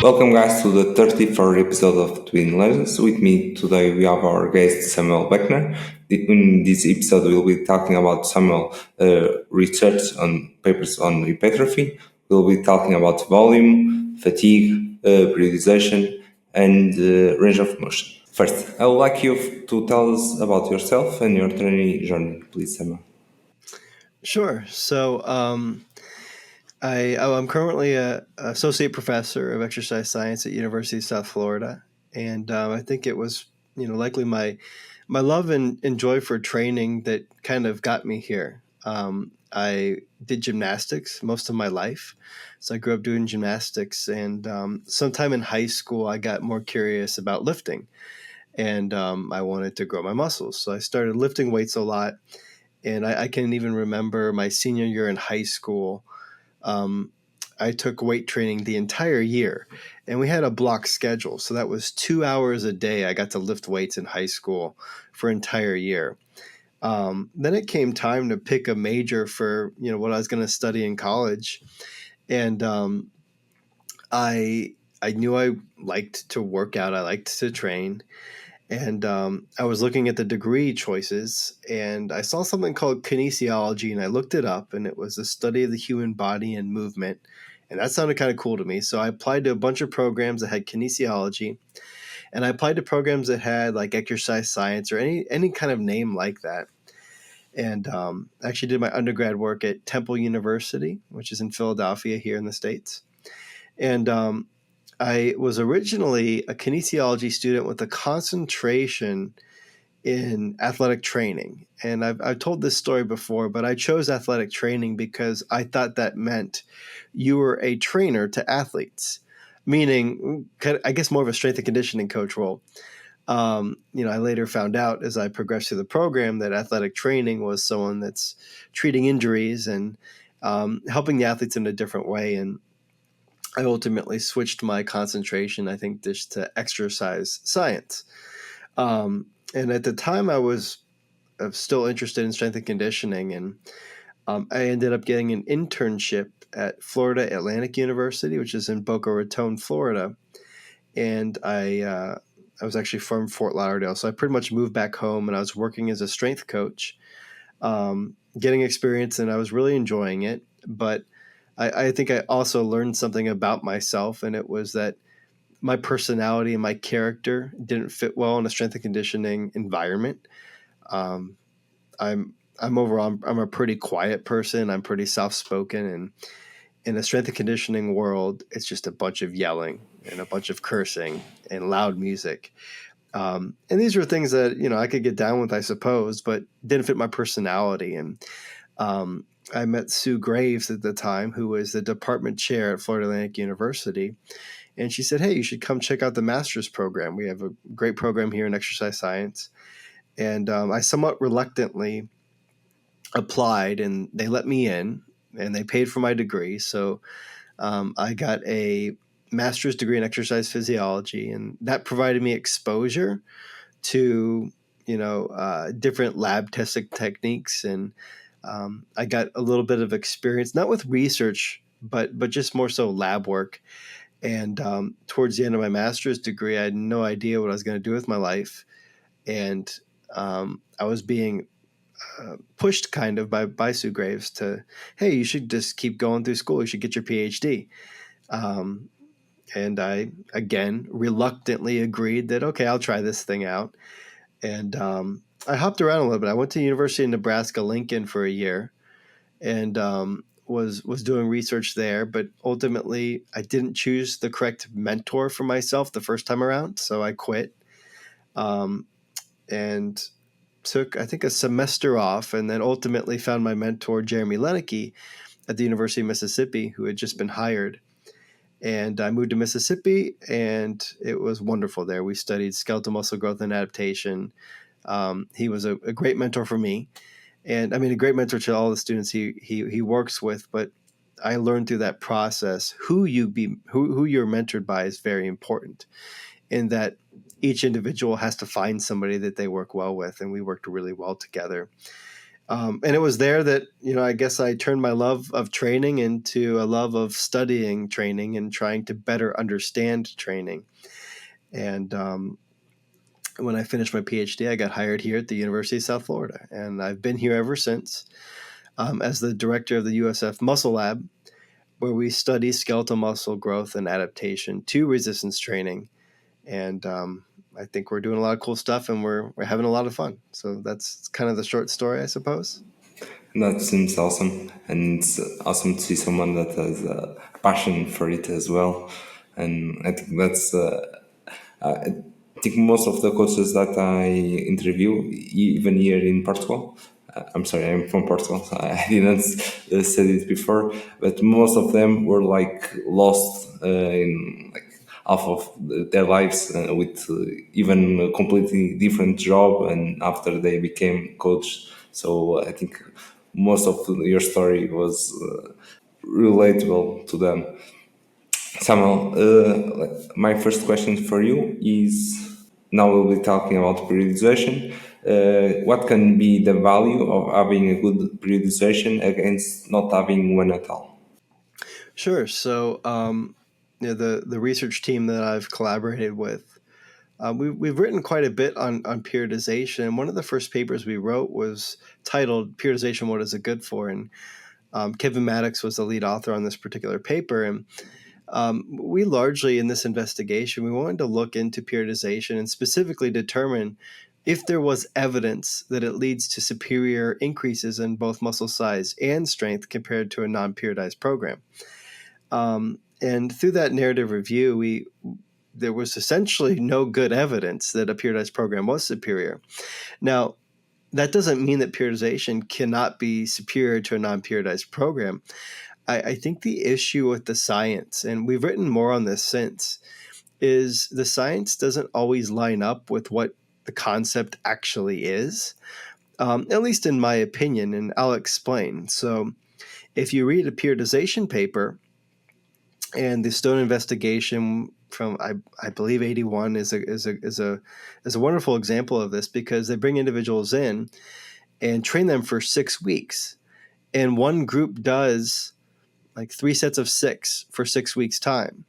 Welcome, guys, to the 34th episode of Twin Legends. With me today, we have our guest Samuel Buckner. In this episode, we'll be talking about Samuel research on papers on hypertrophy. We'll be talking about volume, fatigue, periodization, and range of motion. First, I would like you to tell us about yourself and your training journey, please, Samuel. Sure. I'm currently a associate professor of exercise science at University of South Florida, and I think it was likely my love and joy for training that kind of got me here. I did gymnastics most of my life, so I grew up doing gymnastics, and sometime in high school I got more curious about lifting, and I wanted to grow my muscles, so I started lifting weights a lot. And I can even remember my senior year in high school. Um, I took weight training the entire year, and we had a block schedule. So that was 2 hours a day. I got to lift weights in high school for an entire year. Then it came time to pick a major for what I was going to study in college, and I knew I liked to work out. I liked to train. And I was looking at the degree choices, and I saw something called kinesiology, and I looked it up, and it was the study of the human body and movement. And that sounded kind of cool to me. So I applied to a bunch of programs that had kinesiology, and I applied to programs that had like exercise science or any kind of name like that. And I actually did my undergrad work at Temple University, which is in Philadelphia here in the States. And I was originally a kinesiology student with a concentration in athletic training. And I've told this story before, but I chose athletic training because I thought that meant you were a trainer to athletes, meaning, I guess, more of a strength and conditioning coach role. I later found out as I progressed through the program that athletic training was someone that's treating injuries and helping the athletes in a different way. And I ultimately switched my concentration, I think, just to exercise science. And at the time, I was still interested in strength and conditioning, and I ended up getting an internship at Florida Atlantic University, which is in Boca Raton, Florida. And I was actually from Fort Lauderdale, so I pretty much moved back home, and I was working as a strength coach, getting experience, and I was really enjoying it. But I think I also learned something about myself, and it was that my personality and my character didn't fit well in a strength and conditioning environment. Um, I'm overall I'm a pretty quiet person. I'm pretty soft spoken, and in a strength and conditioning world, it's just a bunch of yelling and a bunch of cursing and loud music. And these are things that I could get down with, I suppose, but didn't fit my personality. And I met Sue Graves at the time, who was the department chair at Florida Atlantic University. And she said, "Hey, you should come check out the master's program. We have a great program here in exercise science." And I somewhat reluctantly applied, and they let me in, and they paid for my degree. So I got a master's degree in exercise physiology, and that provided me exposure to different lab testing techniques, and I got a little bit of experience, not with research, but just more so lab work. And towards the end of my master's degree, I had no idea what I was going to do with my life. And I was being pushed kind of by Sue Graves to, "Hey, you should just keep going through school. You should get your PhD." Um, and I, again, reluctantly agreed that, okay, I'll try this thing out. And I hopped around a little bit. I went to University of Nebraska, Lincoln for a year, and was doing research there. But ultimately, I didn't choose the correct mentor for myself the first time around, so I quit and took, I think, a semester off, and then ultimately found my mentor, Jeremy Leneke, at the University of Mississippi, who had just been hired. And I moved to Mississippi, and it was wonderful there. We studied skeletal muscle growth and adaptation. He was a great mentor for me, and I mean a great mentor to all the students he works with. But I learned through that process who you're mentored by is very important, in that each individual has to find somebody that they work well with, and we worked really well together. And it was there that, I guess I turned my love of training into a love of studying training and trying to better understand training. And when I finished my PhD, I got hired here at the University of South Florida. And I've been here ever since as the director of the USF Muscle Lab, where we study skeletal muscle growth and adaptation to resistance training. And I think we're doing a lot of cool stuff, and we're having a lot of fun. So that's kind of the short story, I suppose. That seems awesome, and it's awesome to see someone that has a passion for it as well. And I think I think most of the coaches that I interview, even here in Portugal, I'm sorry, I'm from Portugal, so I didn't say it before, but most of them were like lost in like half of their lives with even a completely different job, and after they became coach. So I think most of your story was relatable to them. Samuel, my first question for you is, now we'll be talking about periodization. What can be the value of having a good periodization against not having one at all? Sure. So, the research team that I've collaborated with, we've written quite a bit on periodization. And one of the first papers we wrote was titled "Periodization: What Is It Good For?" And Kevin Maddox was the lead author on this particular paper. And we largely, in this investigation, we wanted to look into periodization and specifically determine if there was evidence that it leads to superior increases in both muscle size and strength compared to a non-periodized program. And through that narrative review, there was essentially no good evidence that a periodized program was superior. Now, that doesn't mean that periodization cannot be superior to a non-periodized program. I think the issue with the science, and we've written more on this since, is the science doesn't always line up with what the concept actually is, at least in my opinion, and I'll explain. So if you read a periodization paper, and the Stone investigation from I believe 81 is a wonderful example of this, because they bring individuals in and train them for 6 weeks, and one group does like 3 sets of 6 for 6 weeks time,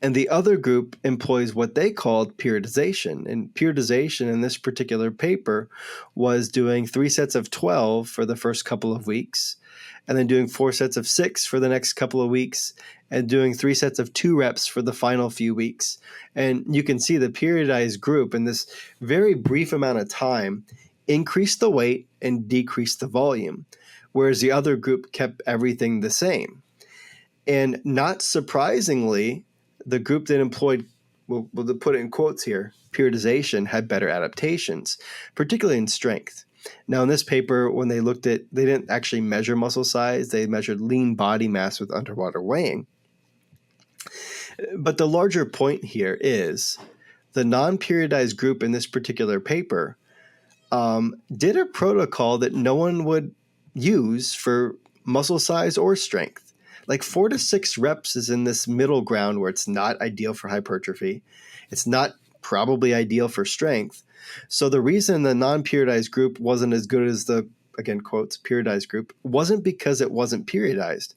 and the other group employs what they called periodization. And periodization in this particular paper was doing 3 sets of 12 for the first couple of weeks, and then doing 4 sets of 6 for the next couple of weeks, and doing 3 sets of 2 reps for the final few weeks. And you can see the periodized group in this very brief amount of time increased the weight and decreased the volume, whereas the other group kept everything the same. And not surprisingly, the group that employed, we'll put it in quotes here, periodization, had better adaptations, particularly in strength. Now, in this paper, when they looked at, they didn't actually measure muscle size, they measured lean body mass with underwater weighing. But the larger point here is the non-periodized group in this particular paper did a protocol that no one would use for muscle size or strength. Like 4 to 6 reps is in this middle ground where it's not ideal for hypertrophy. It's not probably ideal for strength. So the reason the non-periodized group wasn't as good as the, again, quotes, periodized group wasn't because it wasn't periodized.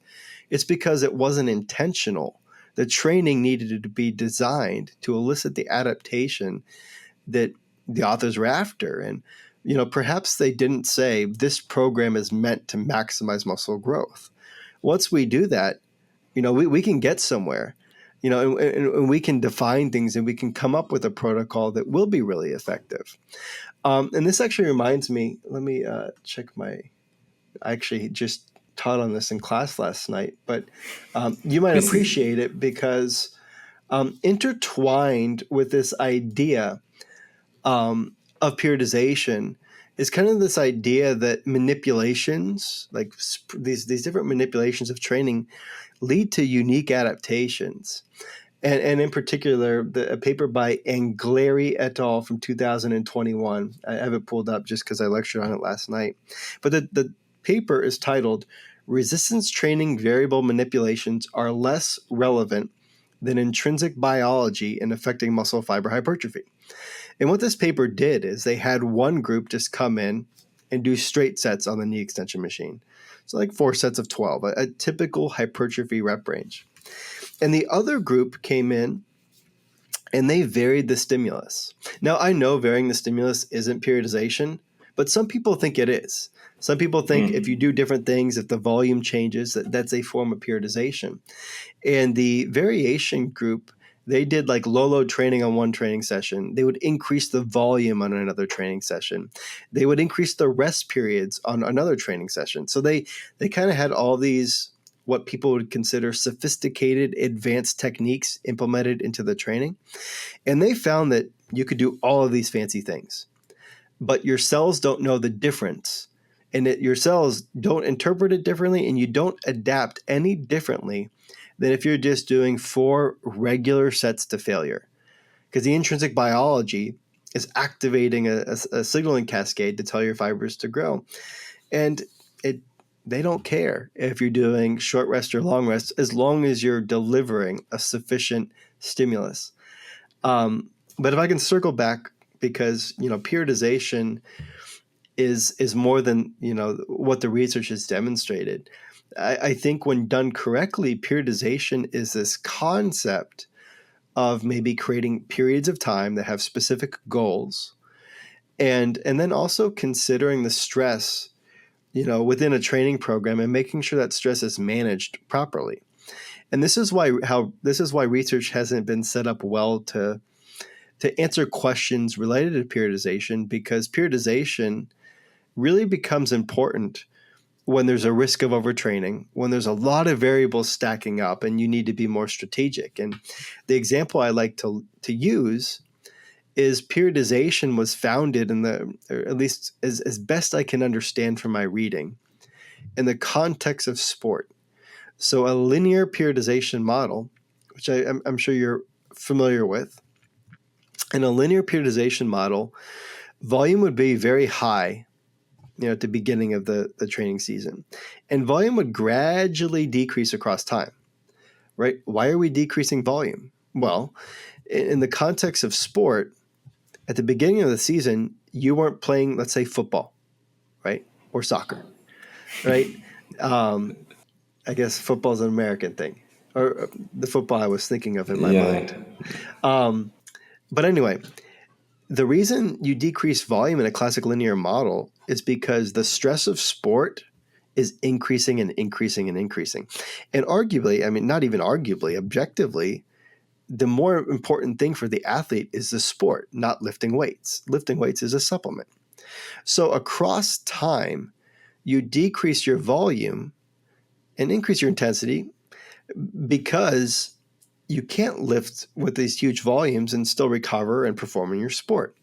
It's because it wasn't intentional. The training needed to be designed to elicit the adaptation that the authors were after. And, perhaps they didn't say this program is meant to maximize muscle growth. Once we do that, we can get somewhere, and we can define things, and we can come up with a protocol that will be really effective. And this actually reminds me, let me check I actually just taught on this in class last night, but you might appreciate it because intertwined with this idea of periodization is kind of this idea that manipulations, like these different manipulations of training, lead to unique adaptations. And in particular, a paper by Angleri et al. From 2021. I have it pulled up just because I lectured on it last night. But the paper is titled, "Resistance Training Variable Manipulations Are Less Relevant Than Intrinsic Biology in Affecting Muscle Fiber Hypertrophy." And what this paper did is they had one group just come in and do straight sets on the knee extension machine. So like 4 sets of 12, a typical hypertrophy rep range. And the other group came in and they varied the stimulus. Now, I know varying the stimulus isn't periodization, but some people think it is. Some people think if you do different things, if the volume changes, that's a form of periodization. And the variation group, they did like low load training on one training session. They would increase the volume on another training session. They would increase the rest periods on another training session. So they kind of had all these what people would consider sophisticated, advanced techniques implemented into the training. And they found that you could do all of these fancy things, but your cells don't know the difference. And your cells don't interpret it differently, and you don't adapt any differently than if you're just doing 4 regular sets to failure. Because the intrinsic biology is activating a signaling cascade to tell your fibers to grow. And they don't care if you're doing short rest or long rest, as long as you're delivering a sufficient stimulus. But if I can circle back, because periodization is more than what the research has demonstrated. I think when done correctly, periodization is this concept of maybe creating periods of time that have specific goals, and then also considering the stress within a training program and making sure that stress is managed properly. And this is why research hasn't been set up well to answer questions related to periodization, because periodization really becomes important when there's a risk of overtraining, when there's a lot of variables stacking up and you need to be more strategic. And the example I like to use is periodization was founded or at least as best I can understand from my reading, in the context of sport. So a linear periodization model, which I'm sure you're familiar with, in a linear periodization model, volume would be very high at the beginning of the training season, and volume would gradually decrease across time, right? Why are we decreasing volume? Well, in the context of sport, at the beginning of the season, you weren't playing, let's say, football, right? Or soccer, right? I guess football is an American thing, or the football I was thinking of in my mind. But anyway, the reason you decrease volume in a classic linear model is because the stress of sport is increasing and increasing and increasing. And arguably, not even arguably, objectively, the more important thing for the athlete is the sport, not lifting weights. Lifting weights is a supplement. So across time, you decrease your volume and increase your intensity, because you can't lift with these huge volumes and still recover and perform in your sport.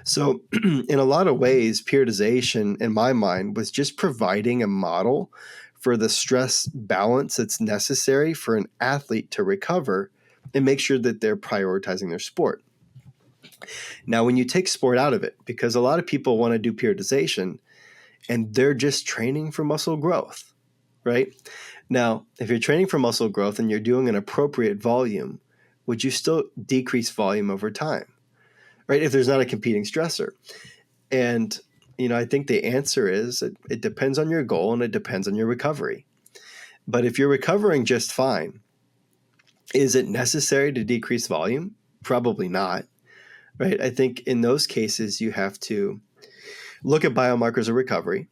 So in a lot of ways, periodization, in my mind, was just providing a model for the stress balance that's necessary for an athlete to recover and make sure that they're prioritizing their sport. Now, when you take sport out of it, because a lot of people want to do periodization and they're just training for muscle growth, right? Now, if you're training for muscle growth and you're doing an appropriate volume, would you still decrease volume over time, right? If there's not a competing stressor. And, I think the answer is it depends on your goal and it depends on your recovery. But if you're recovering just fine, is it necessary to decrease volume? Probably not, right? I think in those cases, you have to look at biomarkers of recovery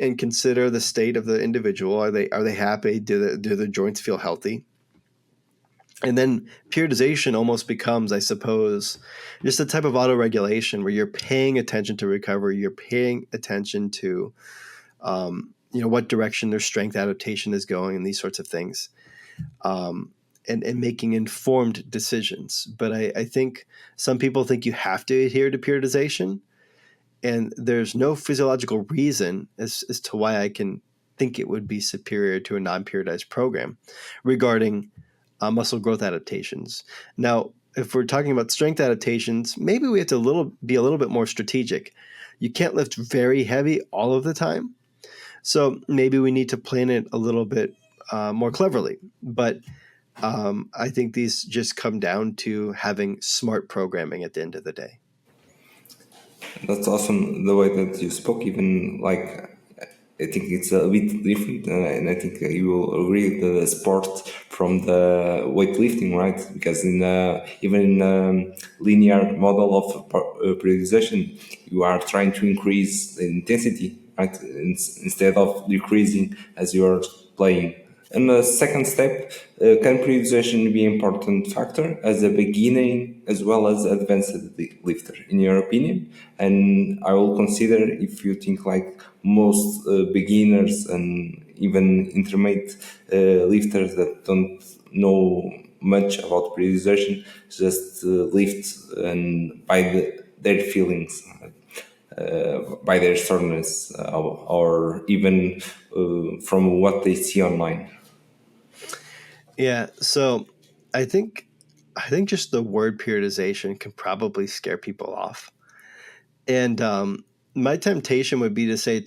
and consider the state of the individual. Are they happy? Do the joints feel healthy? And then periodization almost becomes, I suppose, just a type of autoregulation where you're paying attention to recovery. You're paying attention to, what direction their strength adaptation is going and these sorts of things, and making informed decisions. But I think some people think you have to adhere to periodization. And there's no physiological reason as to why I can think it would be superior to a non-periodized program regarding muscle growth adaptations. Now, if we're talking about strength adaptations, maybe we have to be a little bit more strategic. You can't lift very heavy all of the time. So maybe we need to plan it a little bit more cleverly. But I think these just come down to having smart programming at the end of the day. That's awesome the way that you spoke. Even like I think it's a bit different, and I think you will agree with the sport from the weightlifting, right? Because in even in linear model of periodization, you are trying to increase the intensity, right, instead of decreasing as you are playing. And the second step, can periodization be an important factor as a beginning as well as advanced lifter, in your opinion? And I will consider if you think like most beginners and even intermediate lifters that don't know much about periodization just lift and by their feelings. By their soreness, or even from what they see online. Yeah. So I think I think just the word periodization can probably scare people off. And my temptation would be to say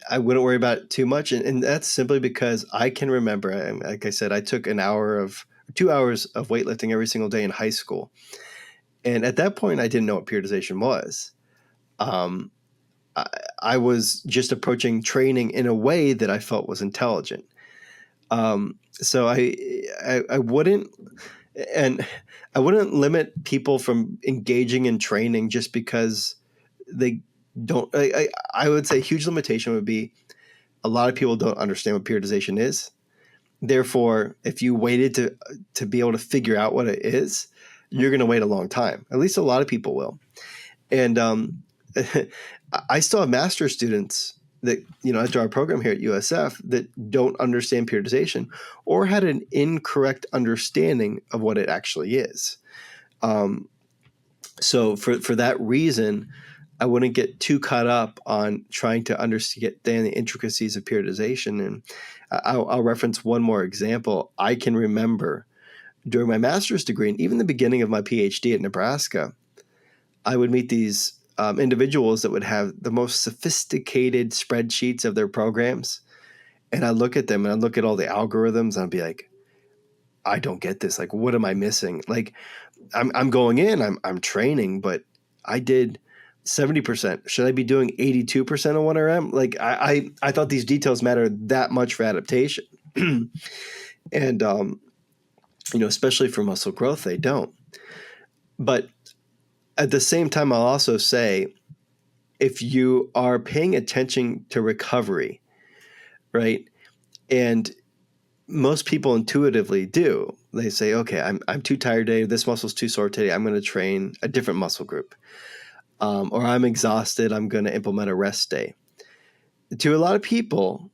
I wouldn't worry about it too much, and that's simply because I can remember. Like I said, I took 2 hours of weightlifting every single day in high school, and at that point, I didn't know what periodization was. Um, I, I was just approaching training in a way that I felt was intelligent. So I wouldn't and I wouldn't limit people from engaging in training just because they don't. I would say a huge limitation would be a lot of people don't understand what periodization is. Therefore, if you waited to be able to figure out what it is, you're going to wait a long time. At least a lot of people will. And I still have master's students that enter our program here at USF that don't understand periodization or had an incorrect understanding of what it actually is. Um, so for that reason, I wouldn't get too caught up on trying to understand the intricacies of periodization. And I'll reference one more example. I can remember during my master's degree and even the beginning of my PhD at Nebraska, I would meet these individuals that would have the most sophisticated spreadsheets of their programs. And I look at them and I look at all the algorithms and I'd be like, I don't get this. Like, what am I missing? Like, I'm going in, I'm training, but I did 70%. Should I be doing 82% of 1RM? Like, I thought these details matter that much for adaptation. And, especially for muscle growth, they don't. But at the same time, I'll also say, if you are paying attention to recovery, right? And most people intuitively do. They say, okay, I'm too tired today. This muscle's too sore today. I'm going to train a different muscle group. Or I'm exhausted. I'm going to implement a rest day. To a lot of people,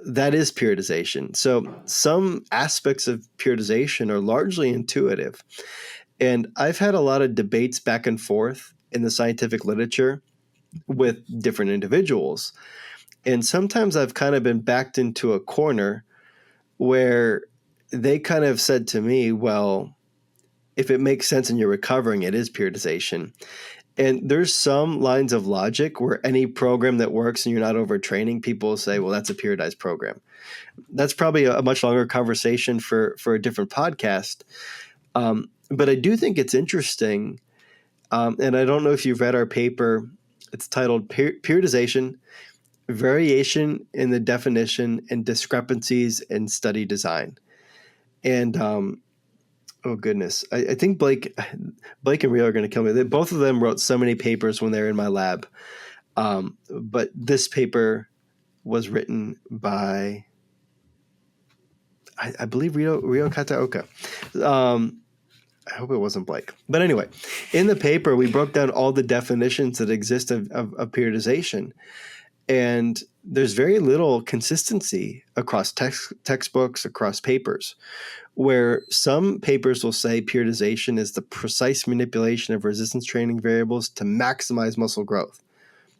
that is periodization. So some aspects of periodization are largely intuitive. And I've had a lot of debates back and forth in the scientific literature with different individuals. And sometimes I've kind of been backed into a corner where they kind of said to me, well, if it makes sense and you're recovering, it is periodization. And there's some lines of logic where any program that works and you're not overtraining, people will say, well, that's a periodized program. That's probably a much longer conversation for a different podcast. But I do think it's interesting. And I don't know if you've read our paper. It's titled Periodization, Variation in the Definition and Discrepancies in Study Design. And oh goodness, I think Blake and Rio are going to kill me. Both of them wrote so many papers when they were in my lab. But this paper was written by, I believe, Rio Kataoka. I hope it wasn't Blake. But anyway, in the paper, we broke down all the definitions that exist of periodization. And there's very little consistency across textbooks, across papers, where some papers will say periodization is the precise manipulation of resistance training variables to maximize muscle growth.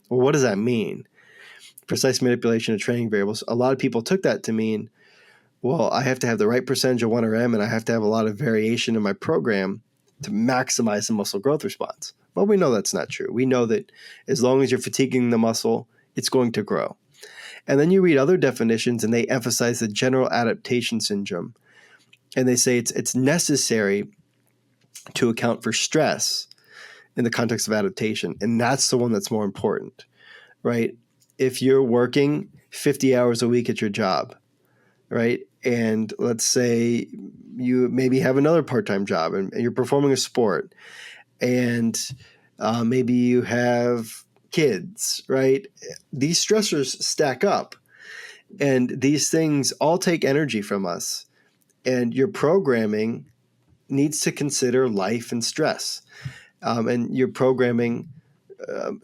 Well, what does that mean? Precise manipulation of training variables. A lot of people took that to mean, well, I have to have the right percentage of 1RM and I have to have a lot of variation in my program to maximize the muscle growth response. Well, we know that's not true. We know that as long as you're fatiguing the muscle, it's going to grow. And then you read other definitions and they emphasize the general adaptation syndrome. And they say it's necessary to account for stress in the context of adaptation. And that's the one that's more important, right? If you're working 50 hours a week at your job, right? And let's say you maybe have another part-time job and you're performing a sport, and maybe you have kids, right? These stressors stack up, and these things all take energy from us. And your programming needs to consider life and stress. And your programming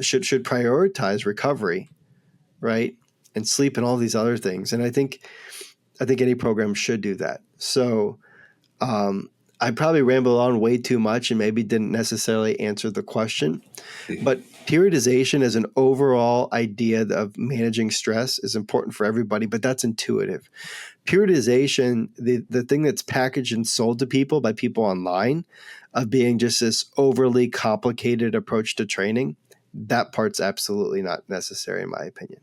should prioritize recovery, right? And sleep and all these other things. And I think any program should do that. So I probably rambled on way too much and maybe didn't necessarily answer the question. But periodization as an overall idea of managing stress is important for everybody, but that's intuitive. Periodization, the thing that's packaged and sold to people by people online of being just this overly complicated approach to training, that part's absolutely not necessary in my opinion.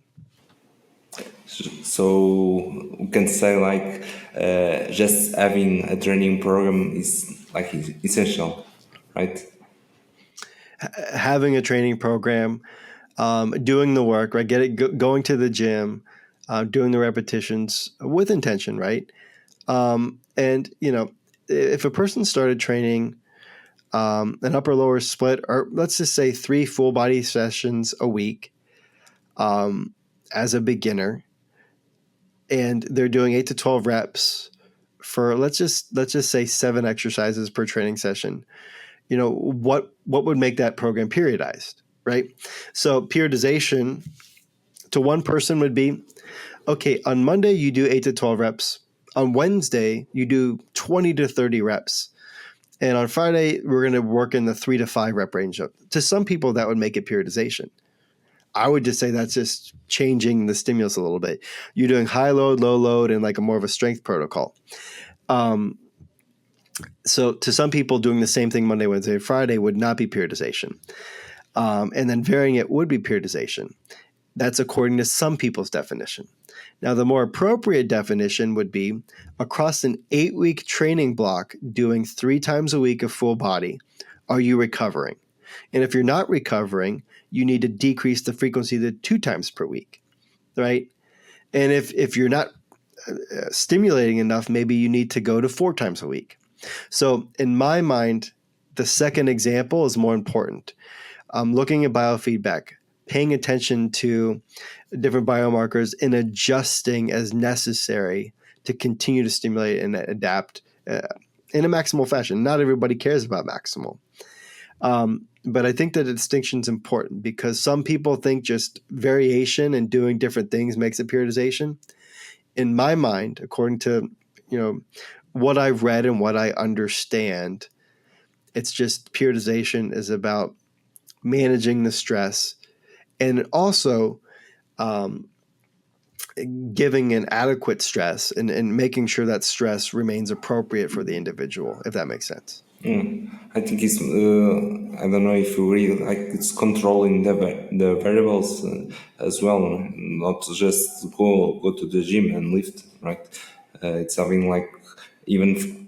So we can say like just having a training program is like essential, right? Having a training program, doing the work, right? Going to the gym, doing the repetitions with intention, right? And if a person started training an upper lower split, or let's just say 3 full body sessions a week as a beginner, and they're doing 8 to 12 reps for let's just say 7 exercises per training session. What would make that program periodized, right? So periodization to one person would be, okay, on Monday you do 8 to 12 reps. On Wednesday you do 20 to 30 reps. And on Friday we're going to work in the 3 to 5 rep range. To some people that would make it periodization. I would just say that's just changing the stimulus a little bit. You're doing high load, low load, and like a more of a strength protocol. So to some people, doing the same thing Monday, Wednesday, Friday would not be periodization. And then varying it would be periodization. That's according to some people's definition. Now, the more appropriate definition would be across an 8-week training block, doing 3 times a week of full body, are you recovering? And if you're not recovering, you need to decrease the frequency to 2 times per week, right? And if you're not stimulating enough, maybe you need to go to 4 times a week. So in my mind, the second example is more important. Looking at biofeedback, paying attention to different biomarkers and adjusting as necessary to continue to stimulate and adapt in a maximal fashion. Not everybody cares about maximal. But I think that the distinction is important because some people think just variation and doing different things makes it periodization. In my mind, according to what I've read and what I understand, it's just periodization is about managing the stress and also giving an adequate stress and making sure that stress remains appropriate for the individual, if that makes sense. I think it's I don't know if you agree, like it's controlling the variables as well, not just go to the gym and lift, right? It's having like even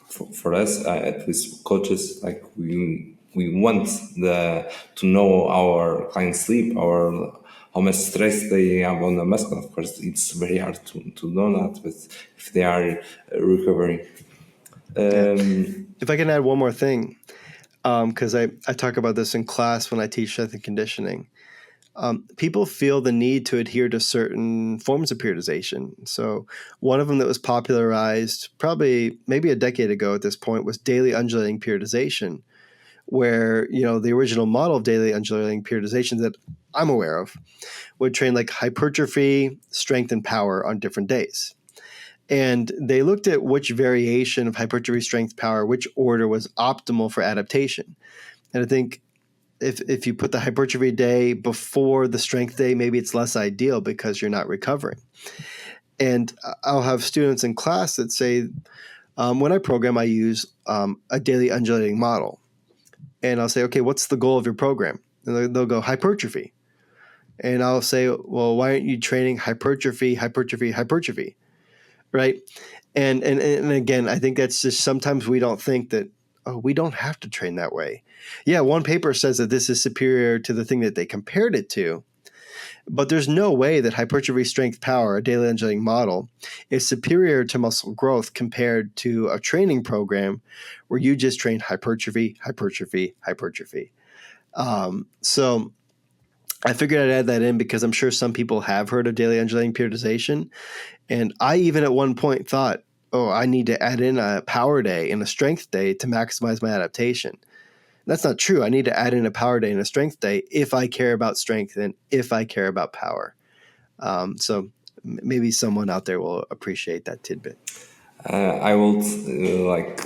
for us, at least coaches, like we want to know our clients' sleep, our how much stress they have on the muscle. Of course, it's very hard to know that, but if they are recovering. If I can add one more thing, because I talk about this in class when I teach strength and conditioning. People feel the need to adhere to certain forms of periodization. So one of them that was popularized probably maybe a decade ago at this point was daily undulating periodization, where the original model of daily undulating periodization that I'm aware of would train like hypertrophy, strength, and power on different days. And they looked at which variation of hypertrophy, strength, power, which order was optimal for adaptation. And I think if you put the hypertrophy day before the strength day, maybe it's less ideal because you're not recovering. And I'll have students in class that say, when I program, I use a daily undulating model. And I'll say, okay, what's the goal of your program? And they'll go hypertrophy. And I'll say, well, why aren't you training hypertrophy, hypertrophy, hypertrophy? Right. And again, I think that's just sometimes we don't think that oh, we don't have to train that way. Yeah, one paper says that this is superior to the thing that they compared it to, but there's no way that hypertrophy strength power, a daily undulating model, is superior to muscle growth compared to a training program where you just train hypertrophy, hypertrophy, hypertrophy. So I figured I'd add that in because I'm sure some people have heard of daily undulating periodization. And I even at one point thought, oh, I need to add in a power day and a strength day to maximize my adaptation. That's not true. I need to add in a power day and a strength day if I care about strength and if I care about power. So maybe someone out there will appreciate that tidbit. I would like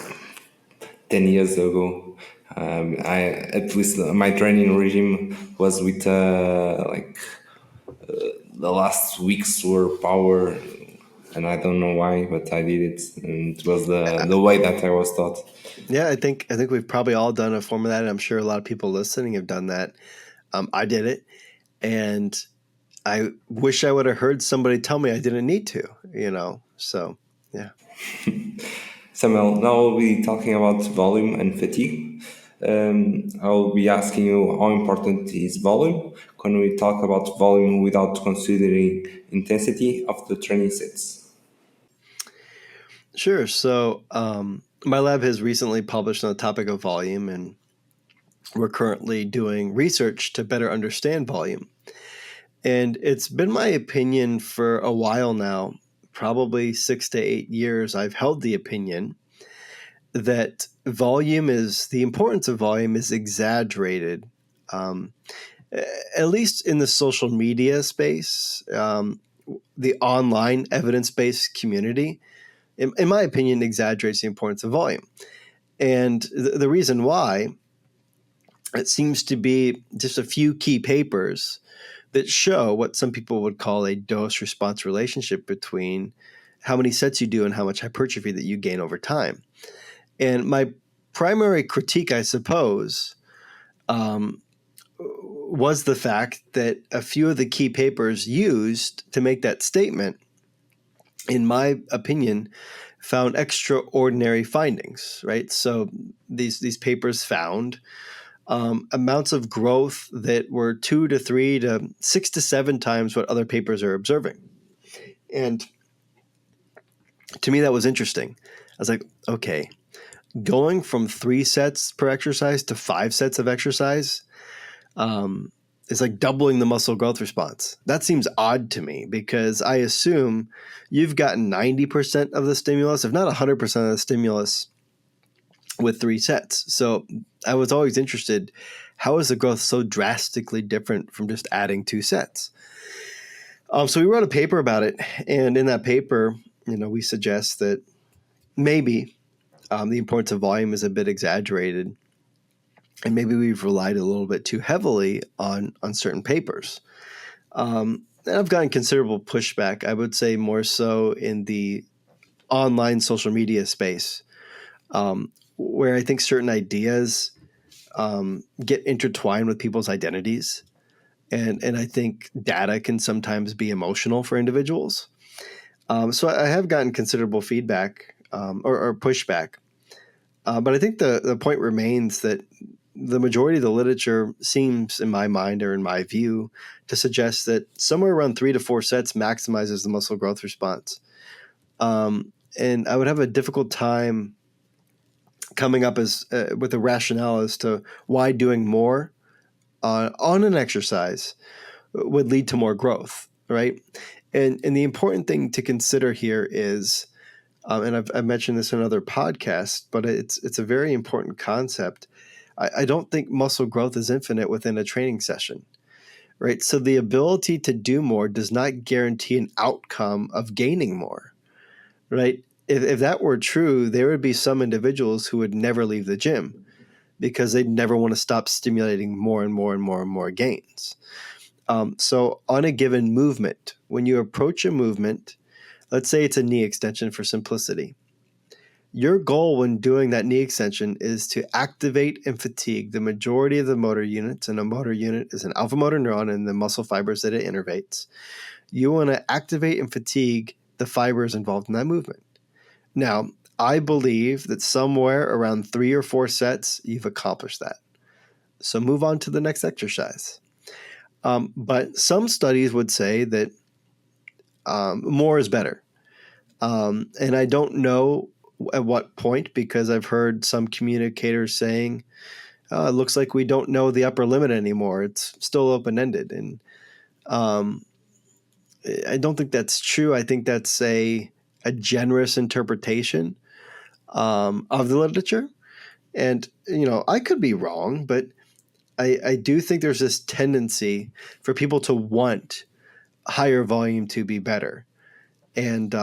10 years ago. I at least my training regime was with the last weeks were power, and I don't know why, but I did it, and it was the way that I was taught. Yeah, I think we've probably all done a form of that. And I'm sure a lot of people listening have done that. I did it, and I wish I would have heard somebody tell me I didn't need to. So yeah. Samuel, now we'll be talking about volume and fatigue. I'll be asking you how important is volume. Can we talk about volume without considering intensity of the training sets? Sure. So my lab has recently published on the topic of volume, and we're currently doing research to better understand volume. And it's been my opinion for a while now, probably 6 to 8 years, I've held the opinion that the importance of volume is exaggerated, um, at least in the social media space, the online evidence-based community, in my opinion, exaggerates the importance of volume. And the reason why, it seems to be just a few key papers that show what some people would call a dose-response relationship between how many sets you do and how much hypertrophy that you gain over time. And my primary critique, I suppose, was the fact that a few of the key papers used to make that statement, in my opinion, found extraordinary findings, right? So these papers found amounts of growth that were 2 to 3 to 6 to 7 times what other papers are observing. And to me, that was interesting. I was like, okay, going from 3 sets per exercise to 5 sets of exercise is like doubling the muscle growth response. That seems odd to me because I assume you've gotten 90% of the stimulus, if not 100% of the stimulus, with 3 sets. So I was always interested, how is the growth so drastically different from just adding 2 sets? So we wrote a paper about it, and in that paper, we suggest that maybe the importance of volume is a bit exaggerated, and maybe we've relied a little bit too heavily on certain papers. And I've gotten considerable pushback, I would say more so in the online social media space, where I think certain ideas get intertwined with people's identities. And I think data can sometimes be emotional for individuals. So I have gotten considerable feedback or pushback. But I think the point remains that the majority of the literature seems, in my mind or in my view, to suggest that somewhere around 3 to 4 sets maximizes the muscle growth response. And I would have a difficult time coming up with a rationale as to why doing more on an exercise would lead to more growth, right? And the important thing to consider here is, and I've mentioned this in other podcasts, but it's a very important concept. I don't think muscle growth is infinite within a training session, right? So the ability to do more does not guarantee an outcome of gaining more, right? If that were true, there would be some individuals who would never leave the gym because they'd never want to stop stimulating more and more and more and more gains. So on a given movement, when you approach a movement, let's say it's a knee extension for simplicity, your goal when doing that knee extension is to activate and fatigue the majority of the motor units, and a motor unit is an alpha motor neuron and the muscle fibers that it innervates. You want to activate and fatigue the fibers involved in that movement. Now, I believe that somewhere around 3 or 4 sets, you've accomplished that. So move on to the next exercise. But some studies would say that more is better. And I don't know at what point, because I've heard some communicators saying, it looks like we don't know the upper limit anymore. It's still open-ended. And I don't think that's true. I think that's a generous interpretation of the literature. And, I could be wrong, but I do think there's this tendency for people to want higher volume to be better. And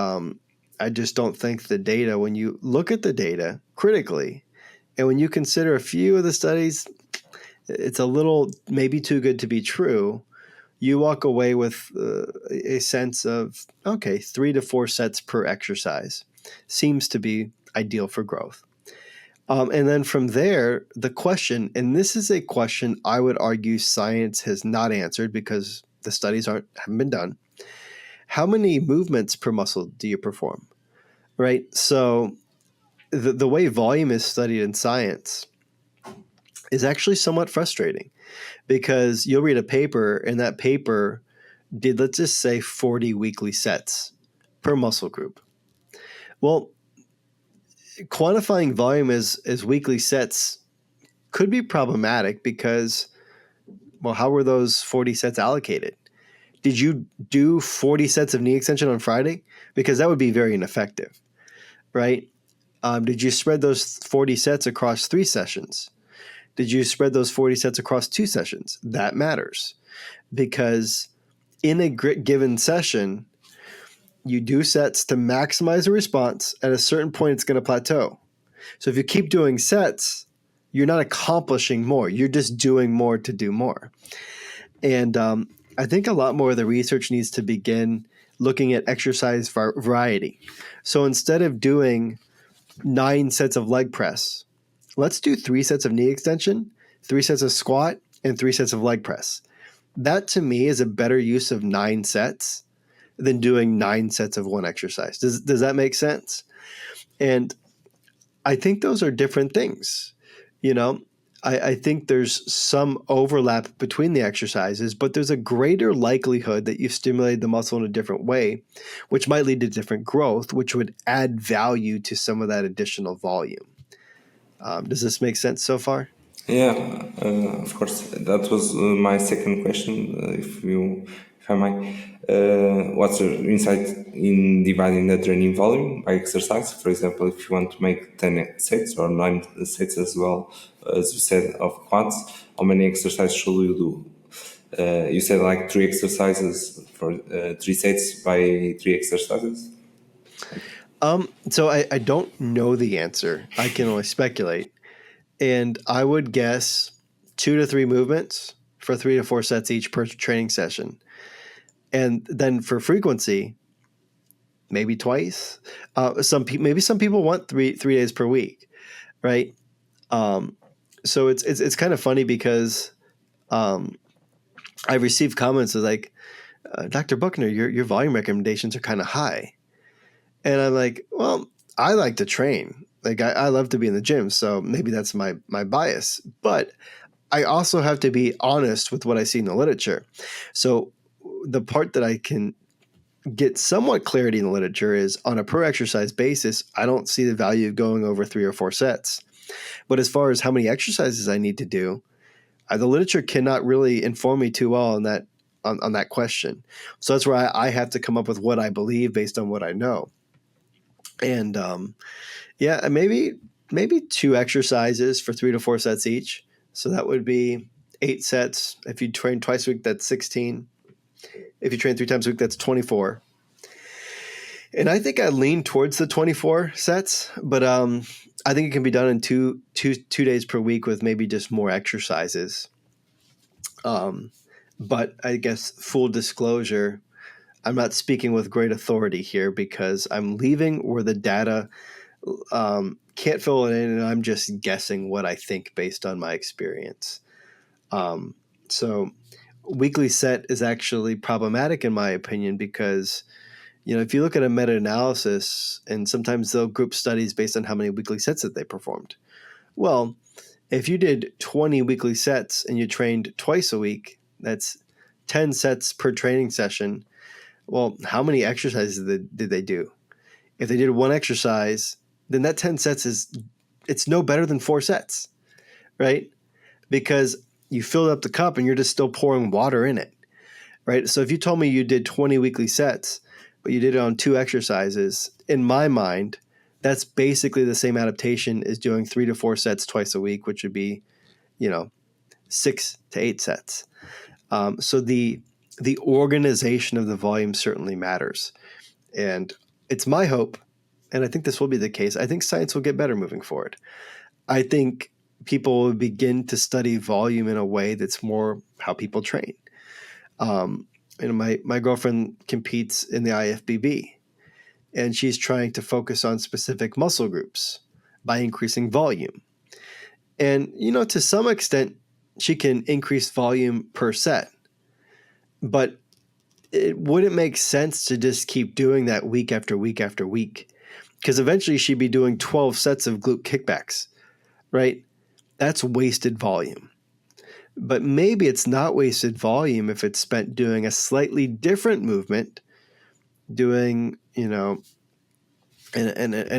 I just don't think the data, when you look at the data critically, and when you consider a few of the studies, it's a little maybe too good to be true. You walk away with a sense of, okay, 3 to 4 sets per exercise seems to be ideal for growth. And then from there, the question, and this is a question I would argue science has not answered because the studies haven't been done. How many movements per muscle do you perform? Right? So the way volume is studied in science is actually somewhat frustrating, because you'll read a paper and that paper did, let's just say, 40 weekly sets per muscle group. Well, quantifying volume as weekly sets could be problematic because, well, how were those 40 sets allocated? Did you do 40 sets of knee extension on Friday? Because that would be very ineffective, right? Did you spread those 40 sets across 3 sessions? Did you spread those 40 sets across 2 sessions? That matters, because in a given session, you do sets to maximize the response. At a certain point, it's going to plateau. So if you keep doing sets, you're not accomplishing more. You're just doing more to do more. And I think a lot more of the research needs to begin looking at exercise variety. So instead of doing 9 sets of leg press, let's do 3 sets of knee extension, 3 sets of squat, and 3 sets of leg press. That to me is a better use of 9 sets than doing 9 sets of one exercise. Does that make sense? And I think those are different things. I think there's some overlap between the exercises, but there's a greater likelihood that you've stimulated the muscle in a different way, which might lead to different growth, which would add value to some of that additional volume. Does this make sense so far? Yeah, of course. That was my second question. If I might, what's your insight in dividing the training volume by exercise? For example, if you want to make 10 sets or 9 sets as well, as you said, of quads, how many exercises should you do? You said like 3 exercises for 3 sets by 3 exercises. So I don't know the answer. I can only speculate. And I would guess 2 to 3 movements for 3 to 4 sets each per training session. And then for frequency, maybe twice. Maybe some people want 3 days per week, right? So it's kind of funny because I've received comments like, Dr. Buckner, your volume recommendations are kind of high. And I'm like, well, I like to train. Like I love to be in the gym, so maybe that's my bias. But I also have to be honest with what I see in the literature. So the part that I can get somewhat clarity in the literature is on a per exercise basis, I don't see the value of going over 3 or 4 sets. But as far as how many exercises I need to do, the literature cannot really inform me too well on that question. So that's where I have to come up with what I believe based on what I know. And yeah, maybe 2 exercises for 3 to 4 sets each. So that would be 8 sets. If you train twice a week, that's 16. If you train 3 times a week, that's 24. And I think I lean towards the 24 sets, but I think it can be done in two days per week with maybe just more exercises. But I guess full disclosure, I'm not speaking with great authority here because I'm leaving where the data can't fill it in, and I'm just guessing what I think based on my experience. So weekly set is actually problematic in my opinion because If you look at a meta-analysis, and sometimes they'll group studies based on how many weekly sets that they performed. Well, if you did 20 weekly sets and you trained twice a week, that's 10 sets per training session. Well, how many exercises did they do? If they did one exercise, then that 10 sets it's no better than 4 sets, right? Because you filled up the cup and you're just still pouring water in it, right? So if you told me you did 20 weekly sets, but you did it on 2 exercises, in my mind, that's basically the same adaptation as doing 3 to 4 sets twice a week, which would be, 6 to 8 sets. So the organization of the volume certainly matters. And it's my hope, and I think this will be the case, I think science will get better moving forward. I think people will begin to study volume in a way that's more how people train. My girlfriend competes in the IFBB, and she's trying to focus on specific muscle groups by increasing volume. And, to some extent, she can increase volume per set, but it wouldn't make sense to just keep doing that week after week after week, because eventually she'd be doing 12 sets of glute kickbacks, right? That's wasted volume. But maybe it's not wasted volume if it's spent doing a slightly different movement, doing, an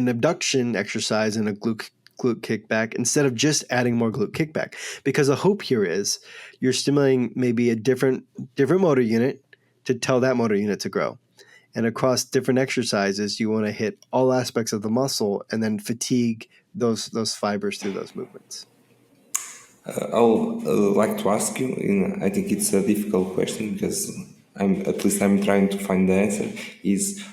abduction exercise and a glute kickback instead of just adding more glute kickback. Because the hope here is you're stimulating maybe a different motor unit to tell that motor unit to grow. And across different exercises, you want to hit all aspects of the muscle and then fatigue those fibers through those movements. I'll like to ask you, I think it's a difficult question because I'm trying to find the answer, is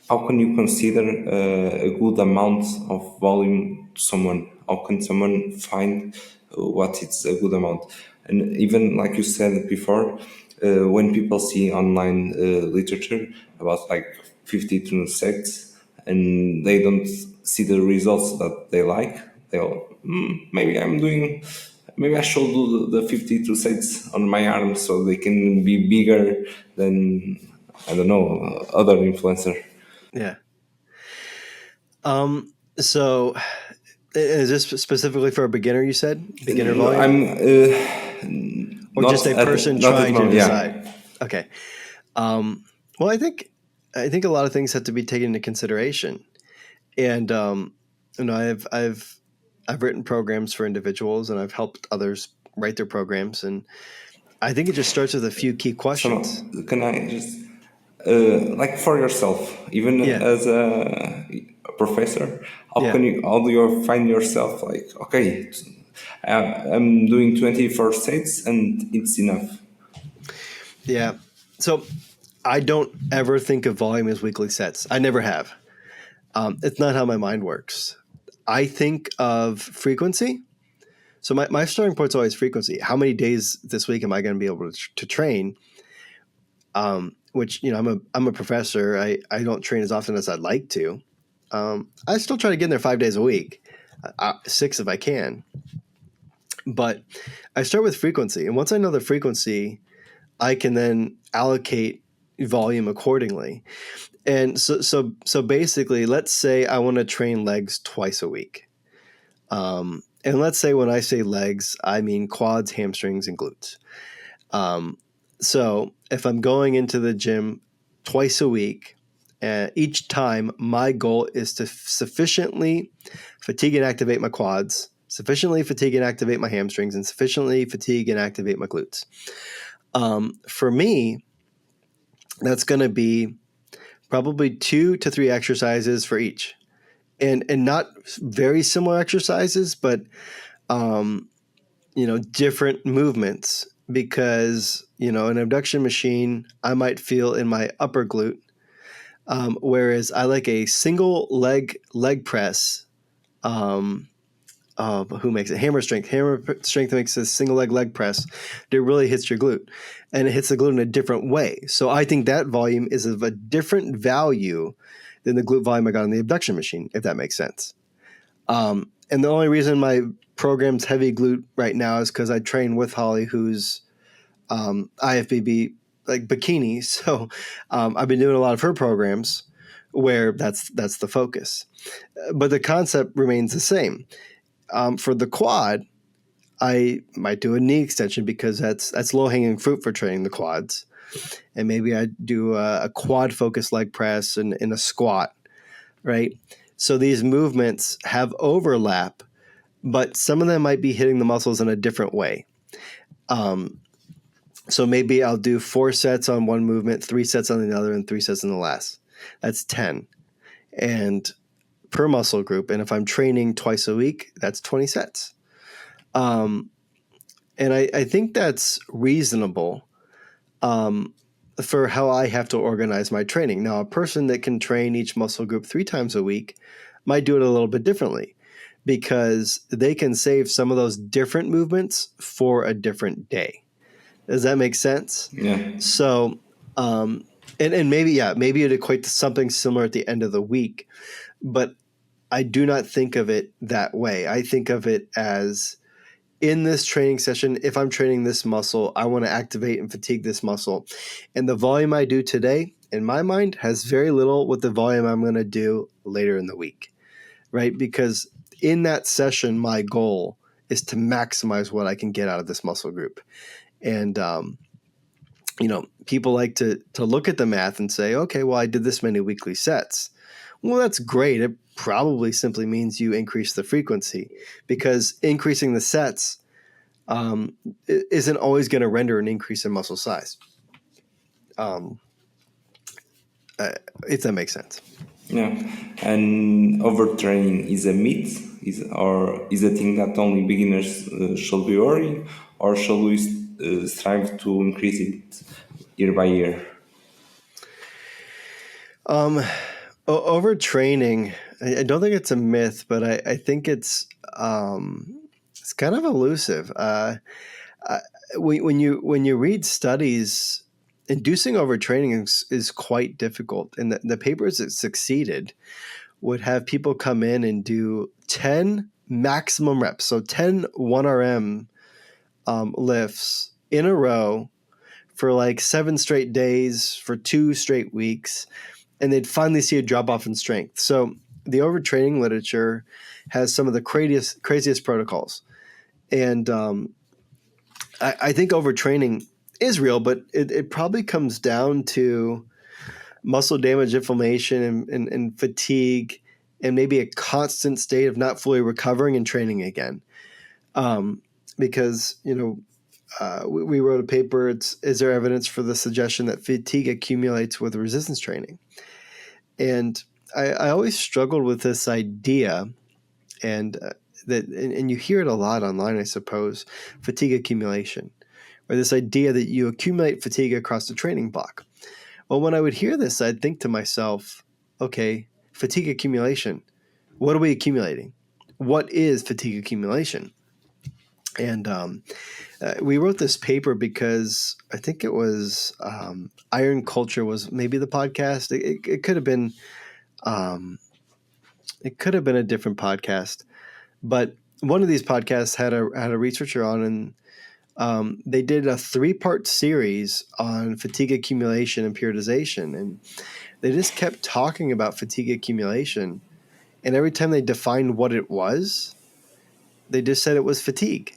how can you consider a good amount of volume to someone? How can someone find what is a good amount? And even like you said before, when people see online literature about like 52 sets and they don't see the results that they like, they'll maybe I should do the 52 sets on my arm so they can be bigger than, I don't know, other influencer. Yeah. So is this specifically for a beginner, you said? Beginner volume? Or just a person trying to decide? Yeah. Okay. Well, I think a lot of things have to be taken into consideration. And I've written programs for individuals, and I've helped others write their programs, and I think it just starts with a few key questions. So, can I just like for yourself, even as a professor, how do you find yourself like, okay, I'm doing 24 sets and it's enough? Yeah. So I don't ever think of volume as weekly sets. I never have. It's not how my mind works. I think of frequency. So my starting point is always frequency. How many days this week am I going to be able to train? Which, I'm a professor. I don't train as often as I'd like to. I still try to get in there 5 days a week, 6 if I can. But I start with frequency. And once I know the frequency, I can then allocate volume accordingly. And so basically, let's say I want to train legs twice a week. And let's say when I say legs, I mean quads, hamstrings, and glutes. So if I'm going into the gym twice a week, each time my goal is to sufficiently fatigue and activate my quads, sufficiently fatigue and activate my hamstrings, and sufficiently fatigue and activate my glutes. For me, that's going to be probably 2 to 3 exercises for each, and not very similar exercises, but different movements, because an abduction machine I might feel in my upper glute, whereas I like a single leg press. Who makes it? Hammer Strength. Hammer Strength makes a single leg press that really hits your glute, and it hits the glute in a different way. So I think that volume is of a different value than the glute volume I got on the abduction machine, if that makes sense. And the only reason my program's heavy glute right now is because I train with Holly, who's IFBB like bikini. So I've been doing a lot of her programs where that's the focus. But the concept remains the same. For the quad, I might do a knee extension because that's low hanging fruit for training the quads, and maybe I do a quad focused leg press and a squat, right? So these movements have overlap, but some of them might be hitting the muscles in a different way. So maybe I'll do 4 sets on one movement, 3 sets on the other, and 3 sets on the last. That's 10. And per muscle group. And if I'm training twice a week, that's 20 sets. And I think that's reasonable for how I have to organize my training. Now, a person that can train each muscle group 3 times a week might do it a little bit differently because they can save some of those different movements for a different day. Does that make sense? Yeah. So, and maybe it equates to something similar at the end of the week, but I do not think of it that way. I think of it as in this training session, if I'm training this muscle, I want to activate and fatigue this muscle. And the volume I do today, in my mind, has very little with the volume I'm going to do later in the week, right? Because in that session, my goal is to maximize what I can get out of this muscle group. And, people like to look at the math and say, okay, well, I did this many weekly sets. Well, that's great. It probably simply means you increase the frequency because increasing the sets isn't always going to render an increase in muscle size. If that makes sense. Yeah, and overtraining is a myth, is a thing that only beginners should be worrying, or should we strive to increase it year by year? Overtraining, I don't think it's a myth, but I think it's kind of elusive. When you read studies, inducing overtraining is quite difficult. And the papers that succeeded would have people come in and do 10 maximum reps, so 10 1RM lifts in a row for like 7 straight days for 2 straight weeks, and they'd finally see a drop off in strength. So the overtraining literature has some of the craziest protocols. And I think overtraining is real, but it probably comes down to muscle damage, inflammation, and fatigue, and maybe a constant state of not fully recovering and training again. Because, we wrote a paper, is there evidence for the suggestion that fatigue accumulates with resistance training? And I always struggled with this idea, and you hear it a lot online, I suppose, fatigue accumulation, or this idea that you accumulate fatigue across the training block. Well, when I would hear this, I'd think to myself, okay, fatigue accumulation, what are we accumulating? What is fatigue accumulation? And we wrote this paper because I think it was Iron Culture was maybe the podcast. It could have been a different podcast, but one of these podcasts had a researcher on, and they did a 3-part series on fatigue accumulation and periodization, and they just kept talking about fatigue accumulation. And every time they defined what it was, they just said it was fatigue.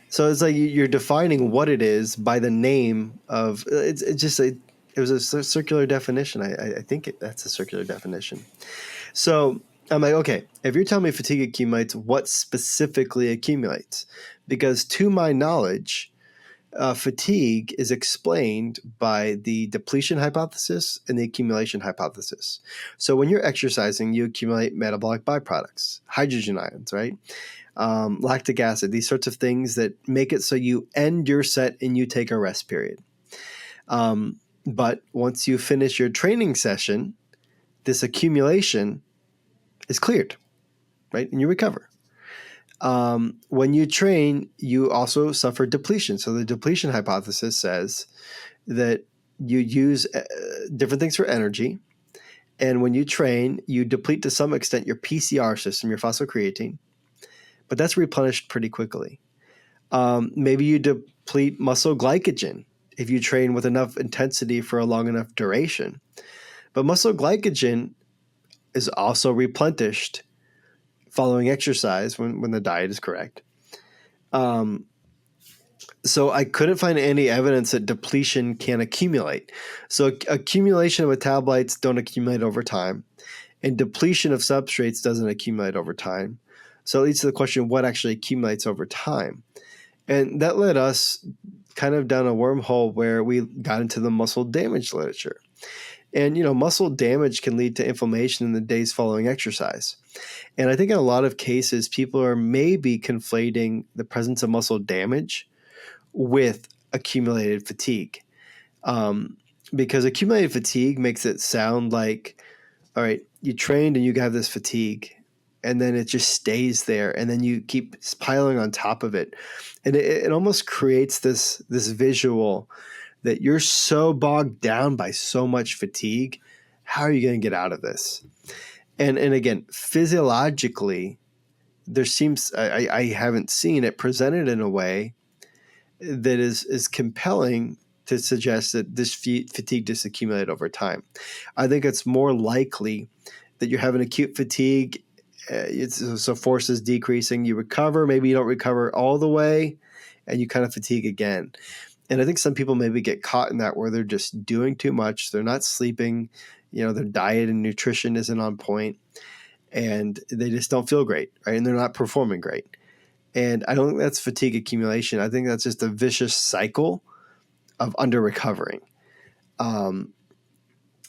So it's like you're defining what it is by the name of it. It was a circular definition. I think that's a circular definition. So I'm like, okay, if you're telling me fatigue accumulates, what specifically accumulates? Because to my knowledge, fatigue is explained by the depletion hypothesis and the accumulation hypothesis. So when you're exercising, you accumulate metabolic byproducts, hydrogen ions, right? Lactic acid, these sorts of things that make it so you end your set and you take a rest period. But once you finish your training session, this accumulation is cleared, right? And you recover. When you train, you also suffer depletion. So the depletion hypothesis says that you use different things for energy. And when you train, you deplete to some extent your PCR system, your phosphocreatine. But that's replenished pretty quickly. Maybe you deplete muscle glycogen if you train with enough intensity for a long enough duration. But muscle glycogen is also replenished following exercise when the diet is correct. So I couldn't find any evidence that depletion can accumulate. So accumulation of metabolites don't accumulate over time, and depletion of substrates doesn't accumulate over time. So it leads to the question, what actually accumulates over time? And that led us kind of down a wormhole where we got into the muscle damage literature. And, muscle damage can lead to inflammation in the days following exercise. And I think in a lot of cases, people are maybe conflating the presence of muscle damage with accumulated fatigue. Because accumulated fatigue makes it sound like, all right, you trained and you have this fatigue, and then it just stays there, and then you keep piling on top of it. And it almost creates this visual that you're so bogged down by so much fatigue. How are you going to get out of this? And again, physiologically, there seems, I haven't seen it presented in a way that is compelling to suggest that this fatigue just accumulated over time. I think it's more likely that you're having acute fatigue, so force is decreasing, you recover, maybe you don't recover all the way, and you kind of fatigue again. And I think some people maybe get caught in that where they're just doing too much, they're not sleeping, their diet and nutrition isn't on point, and they just don't feel great, right? And they're not performing great. And I don't think that's fatigue accumulation. I think that's just a vicious cycle of under recovering.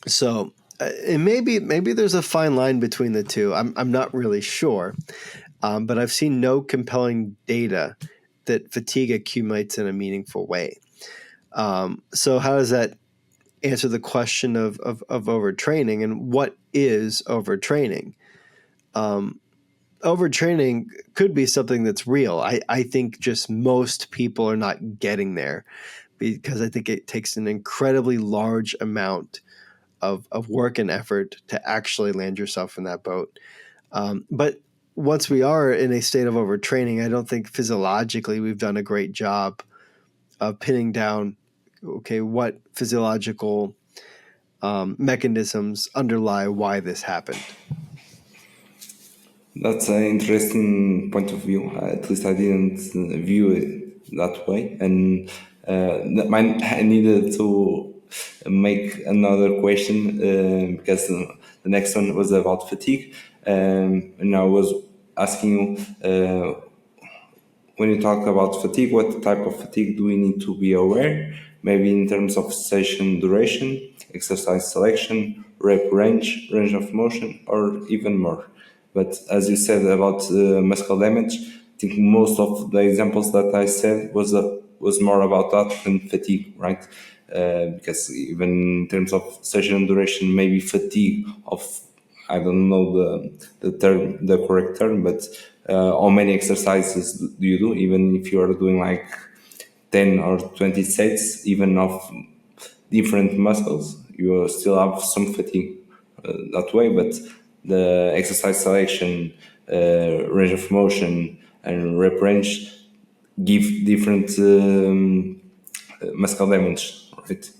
So and maybe there's a fine line between the two. I'm not really sure, but I've seen no compelling data that fatigue accumulates in a meaningful way. So how does that answer the question of overtraining, and what is overtraining? Overtraining could be something that's real. I think just most people are not getting there, because I think it takes an incredibly large amount of work and effort to actually land yourself in that boat. But once we are in a state of overtraining, I don't think physiologically we've done a great job of pinning down, okay, what physiological mechanisms underlie why this happened. That's an interesting point of view. At least I didn't view it that way, and I needed to make another question because the next one was about fatigue, and I was asking you. When you talk about fatigue, what type of fatigue do we need to be aware? Maybe in terms of session duration, exercise selection, rep range, range of motion, or even more. But as you said about muscle damage, I think most of the examples that I said was more about that than fatigue, right? Because even in terms of session duration, maybe fatigue of, I don't know the correct term, but how many exercises do you do? Even if you are doing like 10 or 20 sets, even of different muscles, you still have some fatigue that way. But the exercise selection, range of motion, and rep range give different muscle damage, right?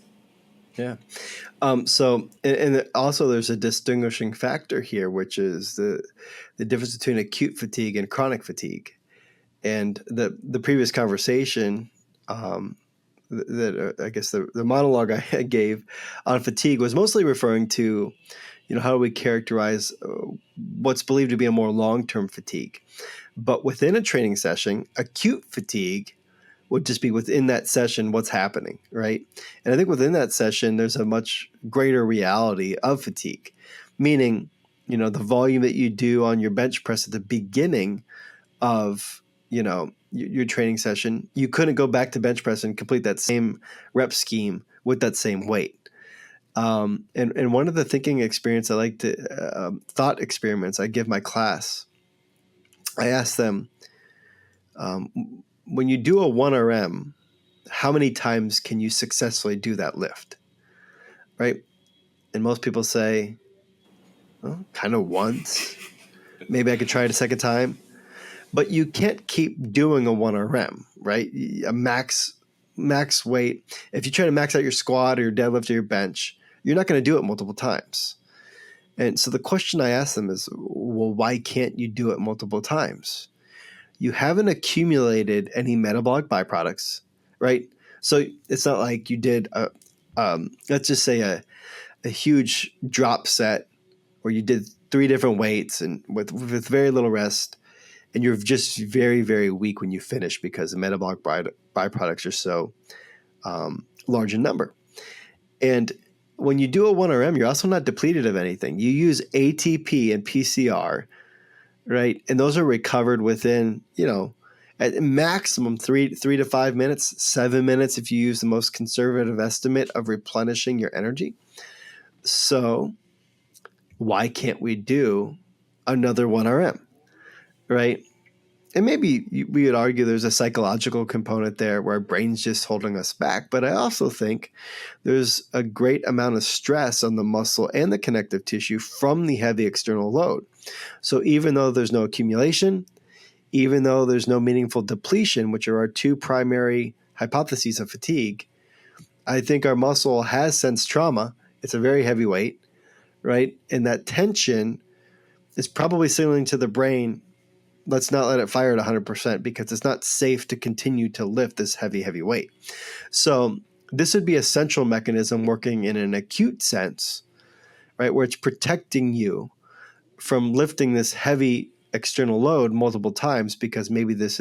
Yeah. So, and also there's a distinguishing factor here, which is the difference between acute fatigue and chronic fatigue. And the previous conversation, that I guess the monologue I gave on fatigue was mostly referring to, how do we characterize what's believed to be a more long-term fatigue. But within a training session, acute fatigue would just be within that session what's happening, right? And I think within that session, there's a much greater reality of fatigue, meaning, the volume that you do on your bench press at the beginning of, your training session, you couldn't go back to bench press and complete that same rep scheme with that same weight. And one of the thinking experience I like to, thought experiments I give my class, I ask them, when you do a 1RM, how many times can you successfully do that lift, right? And most people say, well, kind of once. Maybe I could try it a second time. But you can't keep doing a 1RM, right? A max max weight, if you try to max out your squat or your deadlift or your bench, you're not going to do it multiple times. And so the question I ask them is, well, why can't you do it multiple times? You haven't accumulated any metabolic byproducts, right? So it's not like you did let's just say a huge drop set where you did 3 different weights and with very little rest, and you're just very, very weak when you finish because the metabolic byproducts are so large in number. And when you do a 1RM, you're also not depleted of anything. You use ATP and PCR, right? And those are recovered within, at maximum 3 to 5 minutes, 7 minutes if you use the most conservative estimate of replenishing your energy. So why can't we do another 1RM, right? And maybe we would argue there's a psychological component there where our brain's just holding us back. But I also think there's a great amount of stress on the muscle and the connective tissue from the heavy external load. So even though there's no accumulation, even though there's no meaningful depletion, which are our 2 primary hypotheses of fatigue, I think our muscle has sensed trauma. It's a very heavy weight, right? And that tension is probably signaling to the brain, let's not let it fire at 100% because it's not safe to continue to lift this heavy, heavy weight. So this would be a central mechanism working in an acute sense, right, where it's protecting you from lifting this heavy external load multiple times because maybe this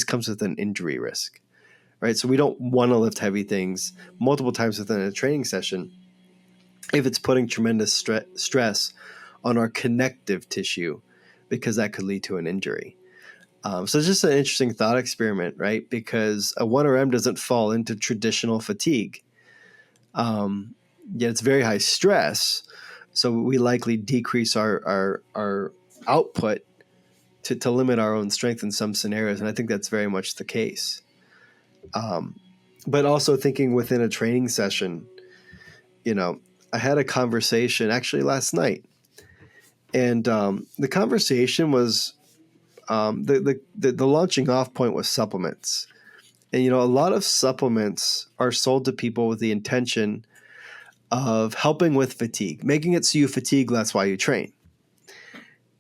comes with an injury risk, right? So we don't want to lift heavy things multiple times within a training session if it's putting tremendous stress on our connective tissue, because that could lead to an injury. So it's just an interesting thought experiment, right? Because a 1RM doesn't fall into traditional fatigue. Yet it's very high stress, so we likely decrease our output to limit our own strength in some scenarios, and I think that's very much the case. But also thinking within a training session, I had a conversation actually last night, and the conversation was the launching off point was supplements. And, a lot of supplements are sold to people with the intention of helping with fatigue, making it so you fatigue less while you train.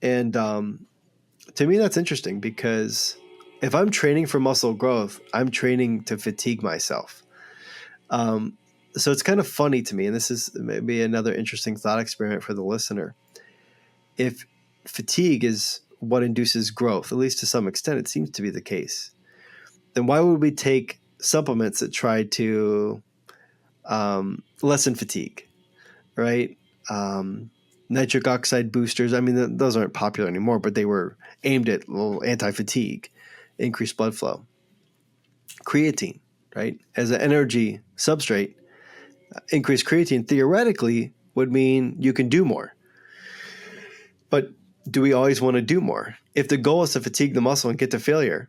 And to me, that's interesting because if I'm training for muscle growth, I'm training to fatigue myself. So it's kind of funny to me, and this is maybe another interesting thought experiment for the listener. If fatigue is what induces growth, at least to some extent, it seems to be the case, then why would we take supplements that try to lessen fatigue, right? Nitric oxide boosters. I mean, those aren't popular anymore, but they were aimed at anti-fatigue, increased blood flow. Creatine, right? As an energy substrate, increased creatine theoretically would mean you can do more. But do we always want to do more? If the goal is to fatigue the muscle and get to failure,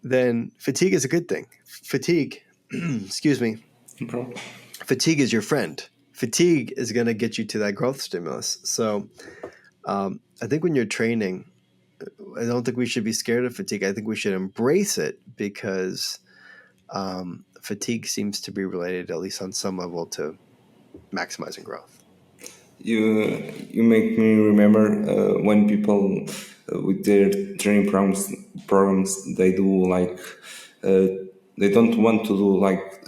then fatigue is a good thing. Fatigue, excuse me, Bro. Fatigue is your friend. Fatigue is going to get you to that growth stimulus. So I think when you're training, I don't think we should be scared of fatigue. I think we should embrace it because fatigue seems to be related, at least on some level, to maximizing growth. You make me remember when people with their training programs they do like they don't want to do like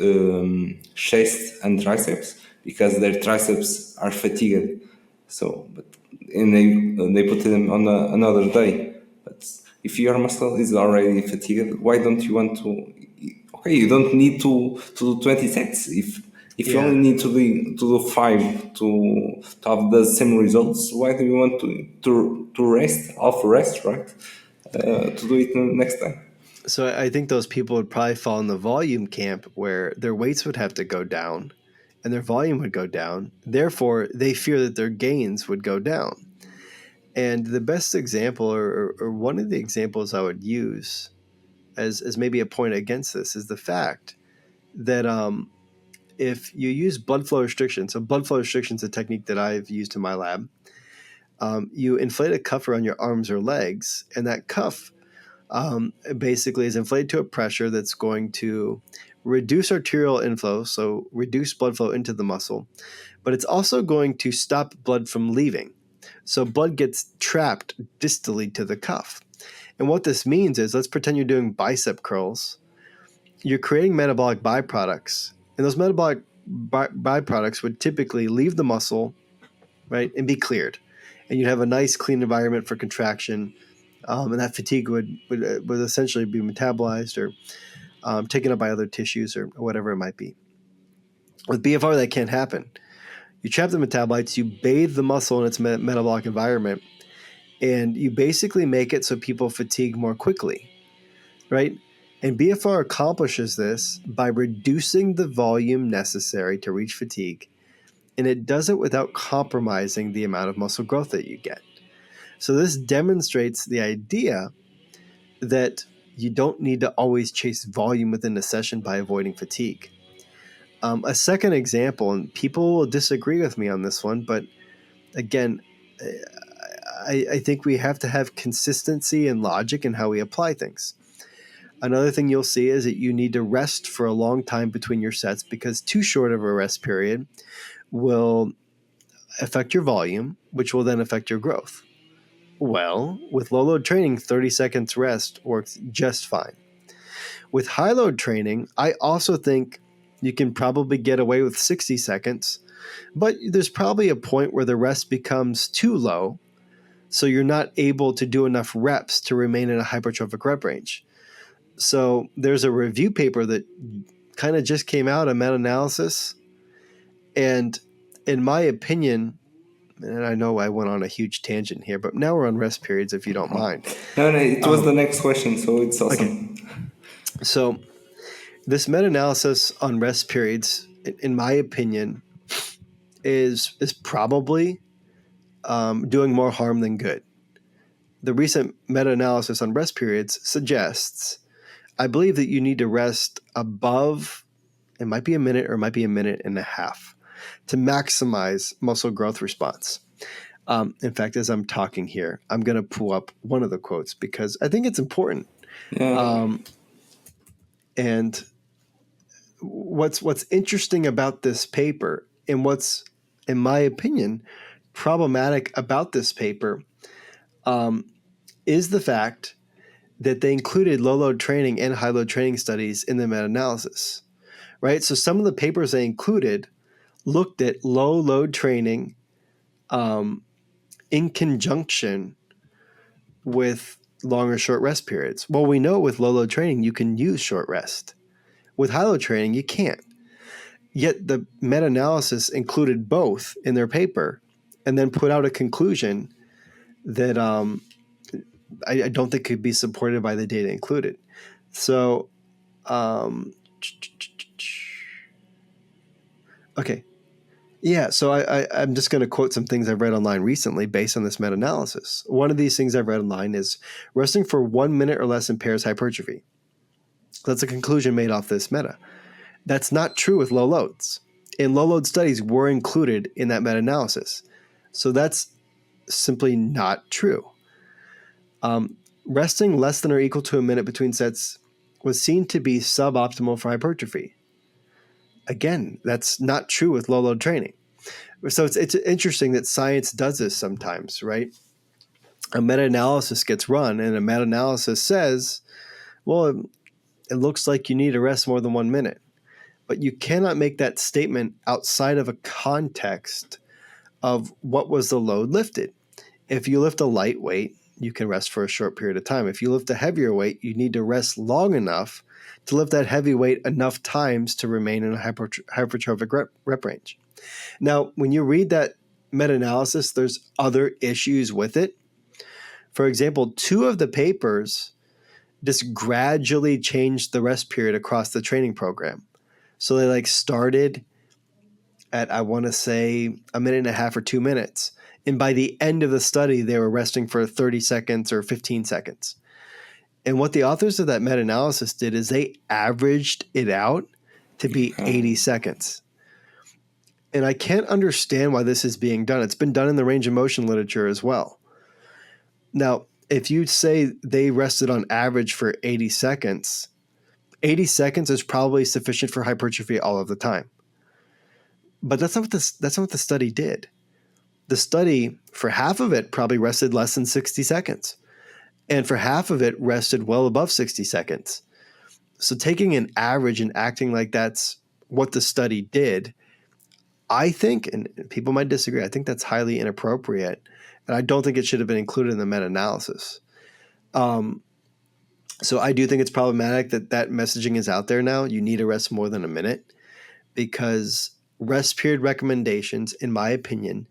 chest and triceps because their triceps are fatigued. So, but and they put them on another day. But if your muscle is already fatigued, why don't you want to? Okay, you don't need to do 20 sets if you only need to do 5 to have the same results. Why do you want to rest off rest, right? To do it next time. So I think those people would probably fall in the volume camp where their weights would have to go down and their volume would go down. Therefore, they fear that their gains would go down. And the best example, or one of the examples I would use as maybe a point against this, is the fact that if you use blood flow restriction, so blood flow restriction is a technique that I've used in my lab, you inflate a cuff around your arms or legs, and that cuff basically is inflated to a pressure that's going to reduce arterial inflow, so reduce blood flow into the muscle, but it's also going to stop blood from leaving. So blood gets trapped distally to the cuff. And what this means is, let's pretend you're doing bicep curls. You're creating metabolic byproducts, and those metabolic byproducts would typically leave the muscle, right, and be cleared. And you'd have a nice, clean environment for contraction, and that fatigue would essentially be metabolized or taken up by other tissues or whatever it might be. With BFR, that can't happen. You trap the metabolites, you bathe the muscle in its metabolic environment, and you basically make it so people fatigue more quickly, right? And BFR accomplishes this by reducing the volume necessary to reach fatigue, and it does it without compromising the amount of muscle growth that you get. So this demonstrates the idea that you don't need to always chase volume within a session by avoiding fatigue. A second example, and people will disagree with me on this one, but again, I think we have to have consistency and logic in how we apply things. Another thing you'll see is that you need to rest for a long time between your sets, because too short of a rest period will affect your volume, which will then affect your growth. Well, with low load training, 30 seconds rest works just fine. With high load training, I also think you can probably get away with 60 seconds, but there's probably a point where the rest becomes too low, so you're not able to do enough reps to remain in a hypertrophic rep range. So there's a review paper that kind of just came out, a meta-analysis, and in my opinion, and I know I went on a huge tangent here, but now we're on rest periods, if you don't mind. No, it was the next question, so it's awesome. Okay. So this meta-analysis on rest periods, in my opinion, is probably doing more harm than good. The recent meta-analysis on rest periods suggests, I believe, that you need to rest above, it might be a minute or it might be a minute and a half, to maximize muscle growth response. In fact, as I'm talking here, I'm going to pull up one of the quotes because I think it's important. Yeah. And what's interesting about this paper, and what's, in my opinion, problematic about this paper, is the fact that they included low load training and high load training studies in the meta-analysis, right? So some of the papers they included looked at low load training in conjunction with long or short rest periods. Well, we know with low load training, you can use short rest. With high load training, you can't. Yet the meta-analysis included both in their paper and then put out a conclusion that I don't think could be supported by the data included. So, okay. Yeah, so I'm just going to quote some things I've read online recently based on this meta-analysis. One of these things I've read online is resting for 1 minute or less impairs hypertrophy. That's a conclusion made off this meta. That's not true with low loads. And low load studies were included in that meta-analysis. So that's simply not true. Resting less than or equal to a minute between sets was seen to be suboptimal for hypertrophy. Again, that's not true with low load training. So it's interesting that science does this sometimes, right? A meta-analysis gets run and a meta-analysis says, well, it looks like you need to rest more than 1 minute. But you cannot make that statement outside of a context of what was the load lifted. If you lift a light weight, you can rest for a short period of time. If you lift a heavier weight, you need to rest long enough to lift that heavy weight enough times to remain in a hypertrophic rep range. Now, when you read that meta-analysis, there's other issues with it. For example, 2 of the papers just gradually changed the rest period across the training program. So they started at, I want to say, a minute and a half or 2 minutes. And by the end of the study, they were resting for 30 seconds or 15 seconds. And what the authors of that meta-analysis did is they averaged it out to be 80 seconds. And I can't understand why this is being done. It's been done in the range of motion literature as well. Now, if you say they rested on average for 80 seconds, 80 seconds is probably sufficient for hypertrophy all of the time. But that's not what the study did. The study, for half of it, probably rested less than 60 seconds. And for half of it, rested well above 60 seconds. So taking an average and acting like that's what the study did, I think, and people might disagree, I think that's highly inappropriate. And I don't think it should have been included in the meta-analysis. So I do think it's problematic that messaging is out there now. You need to rest more than a minute, because rest period recommendations, in my opinion,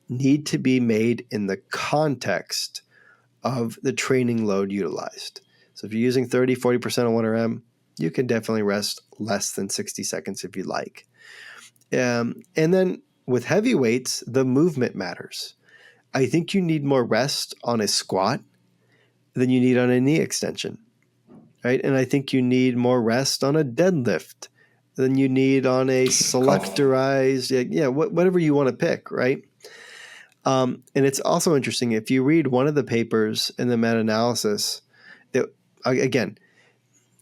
need to be made in the context of the training load utilized. So if you're using 30, 40% on 1RM, you can definitely rest less than 60 seconds if you like. And then with heavy weights, the movement matters. I think you need more rest on a squat than you need on a knee extension, right? And I think you need more rest on a deadlift than you need on a selectorized, whatever you want to pick, right? And it's also interesting, if you read one of the papers in the meta-analysis, again,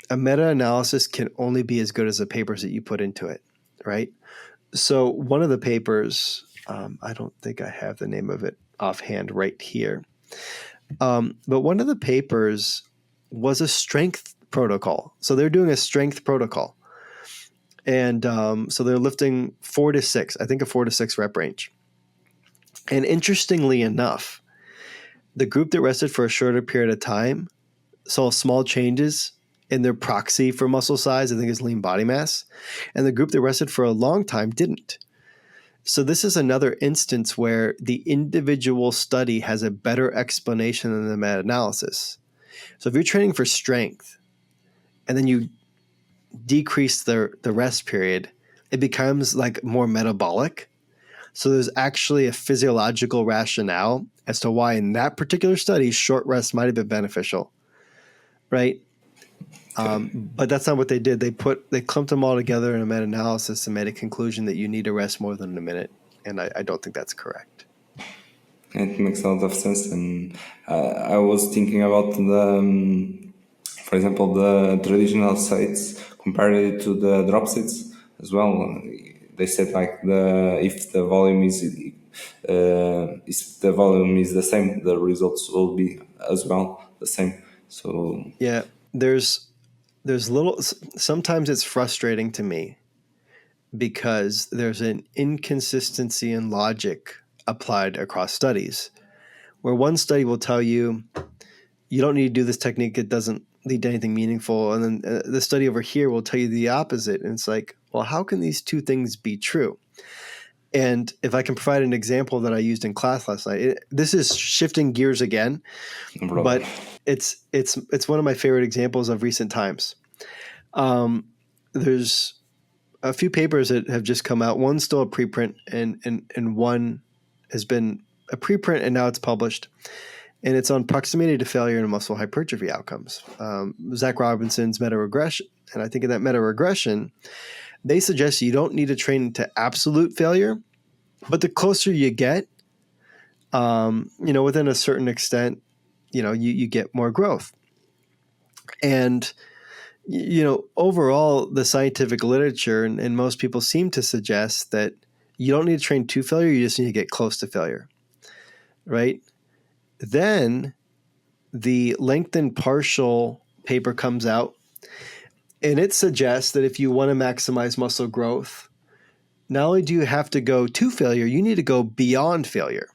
a meta-analysis can only be as good as the papers that you put into it, right? So one of the papers, I don't think I have the name of it offhand right here, but one of the papers was a strength protocol. So they're doing a strength protocol. And so they're lifting 4 to 6, I think a 4 to 6 rep range. And interestingly enough, the group that rested for a shorter period of time saw small changes in their proxy for muscle size, I think is lean body mass. And the group that rested for a long time didn't. So this is another instance where the individual study has a better explanation than the meta-analysis. So if you're training for strength and then you decrease the rest period, it becomes like more metabolic. So there's actually a physiological rationale as to why in that particular study, short rest might have been beneficial, right? But that's not what they did. They clumped them all together in a meta-analysis and made a conclusion that you need to rest more than a minute. And I don't think that's correct. It makes a lot of sense. And I was thinking about for example, the traditional sites compared to the drop sets as well. They said like if the volume is the same, the results will be as well the same. So yeah, there's sometimes it's frustrating to me because there's an inconsistency in logic applied across studies, where one study will tell you you don't need to do this technique, it doesn't lead to anything meaningful, and then the study over here will tell you the opposite. And it's like, well, how can these two things be true? And if I can provide an example that I used in class last night, this is shifting gears again, but it's one of my favorite examples of recent times. There's a few papers that have just come out. One's still a preprint, and one has been a preprint, and now it's published. And it's on proximity to failure and muscle hypertrophy outcomes. Zach Robinson's meta-regression. And I think in that meta-regression, they suggest you don't need to train to absolute failure, but the closer you get, within a certain extent, you get more growth. And, overall, the scientific literature and most people seem to suggest that you don't need to train to failure, you just need to get close to failure, right? Then the lengthened partial paper comes out, and it suggests that if you want to maximize muscle growth, not only do you have to go to failure, you need to go beyond failure,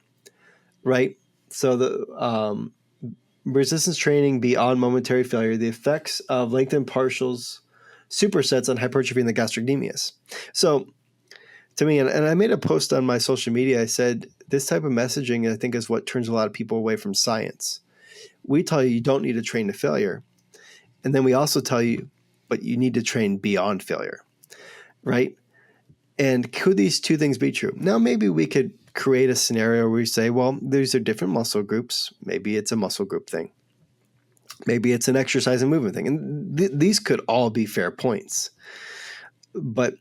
right? So the resistance training beyond momentary failure, the effects of lengthened partials supersets on hypertrophy and the gastrocnemius. So to me, and I made a post on my social media, I said, this type of messaging, I think, is what turns a lot of people away from science. We tell you don't need to train to failure. And then we also tell you, but you need to train beyond failure, right? And could these two things be true? Now, maybe we could create a scenario where we say, well, these are different muscle groups. Maybe it's a muscle group thing. Maybe it's an exercise and movement thing. And these could all be fair points. But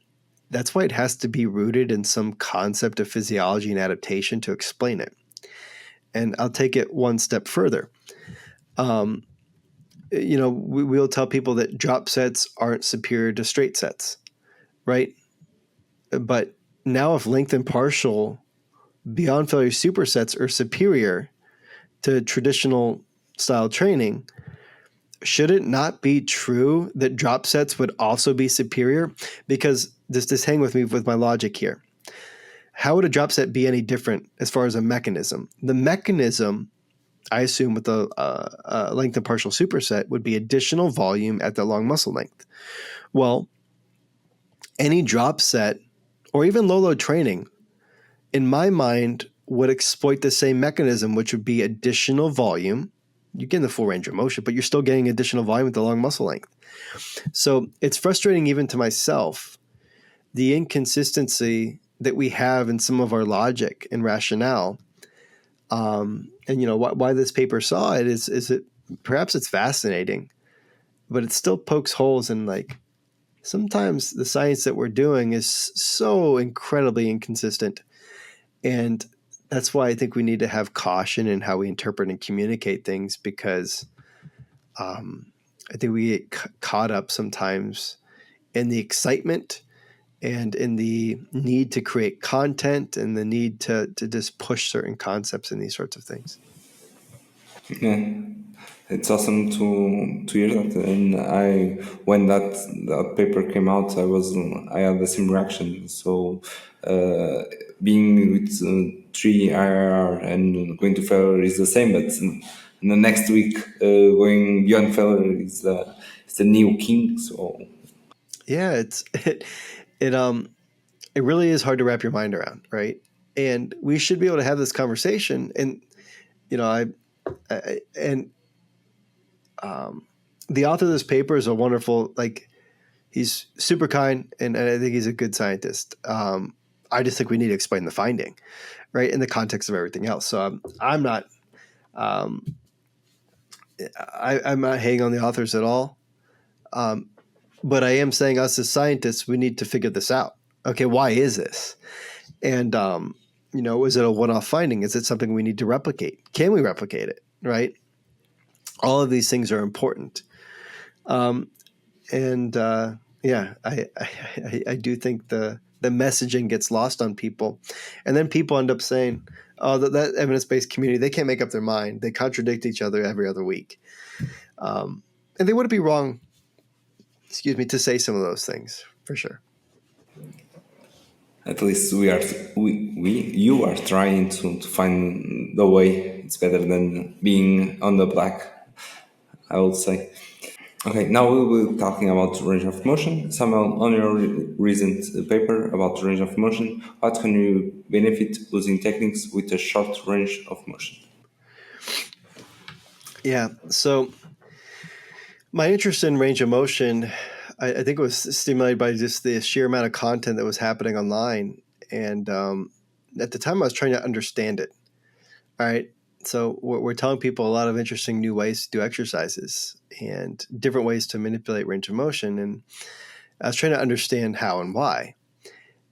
that's why it has to be rooted in some concept of physiology and adaptation to explain it. And I'll take it one step further. we'll tell people that drop sets aren't superior to straight sets, right? But now if length and partial beyond failure supersets are superior to traditional style training, should it not be true that drop sets would also be superior? Because just hang with me with my logic here. How would a drop set be any different as far as a mechanism? The mechanism, I assume, with the length and partial superset would be additional volume at the long muscle length. Well, any drop set or even low load training, in my mind, would exploit the same mechanism, which would be additional volume. You're getting the full range of motion, but you're still getting additional volume with the long muscle length. So it's frustrating even to myself, the inconsistency that we have in some of our logic and rationale. And why this paper saw it is it perhaps it's fascinating, but it still pokes holes in, like, sometimes the science that we're doing is so incredibly inconsistent. And that's why I think we need to have caution in how we interpret and communicate things, because I think we get caught up sometimes in the excitement and in the need to create content and the need to just push certain concepts in these sorts of things. Yeah, it's awesome to hear that. And when that paper came out, I had the same reaction. So being with 3 IRR and going to failure is the same, but in the next week going beyond failure is the new king. So Yeah, it really is hard to wrap your mind around, right? And we should be able to have this conversation. And the author of this paper is a wonderful, like, he's super kind, and I think he's a good scientist. I just think we need to explain the finding, right, in the context of everything else. So I'm not hating on the authors at all, but I am saying, us as scientists, we need to figure this out. Okay, why is this? And is it a one-off finding? Is it something we need to replicate? Can we replicate it? Right? All of these things are important. I do think the messaging gets lost on people, and then people end up saying, "Oh, that evidence-based community, they can't make up their mind. They contradict each other every other week," and they wouldn't be wrong. Excuse me, to say some of those things for sure. at least you are trying to find the way. It's better than being on the black, I would say. Okay, now we will be talking about range of motion. Samuel, on your recent paper about range of motion, what can you benefit using techniques with a short range of motion? Yeah. So my interest in range of motion, I think it was stimulated by just the sheer amount of content that was happening online. And at the time, I was trying to understand it. All right. So we're telling people a lot of interesting new ways to do exercises and different ways to manipulate range of motion. And I was trying to understand how and why.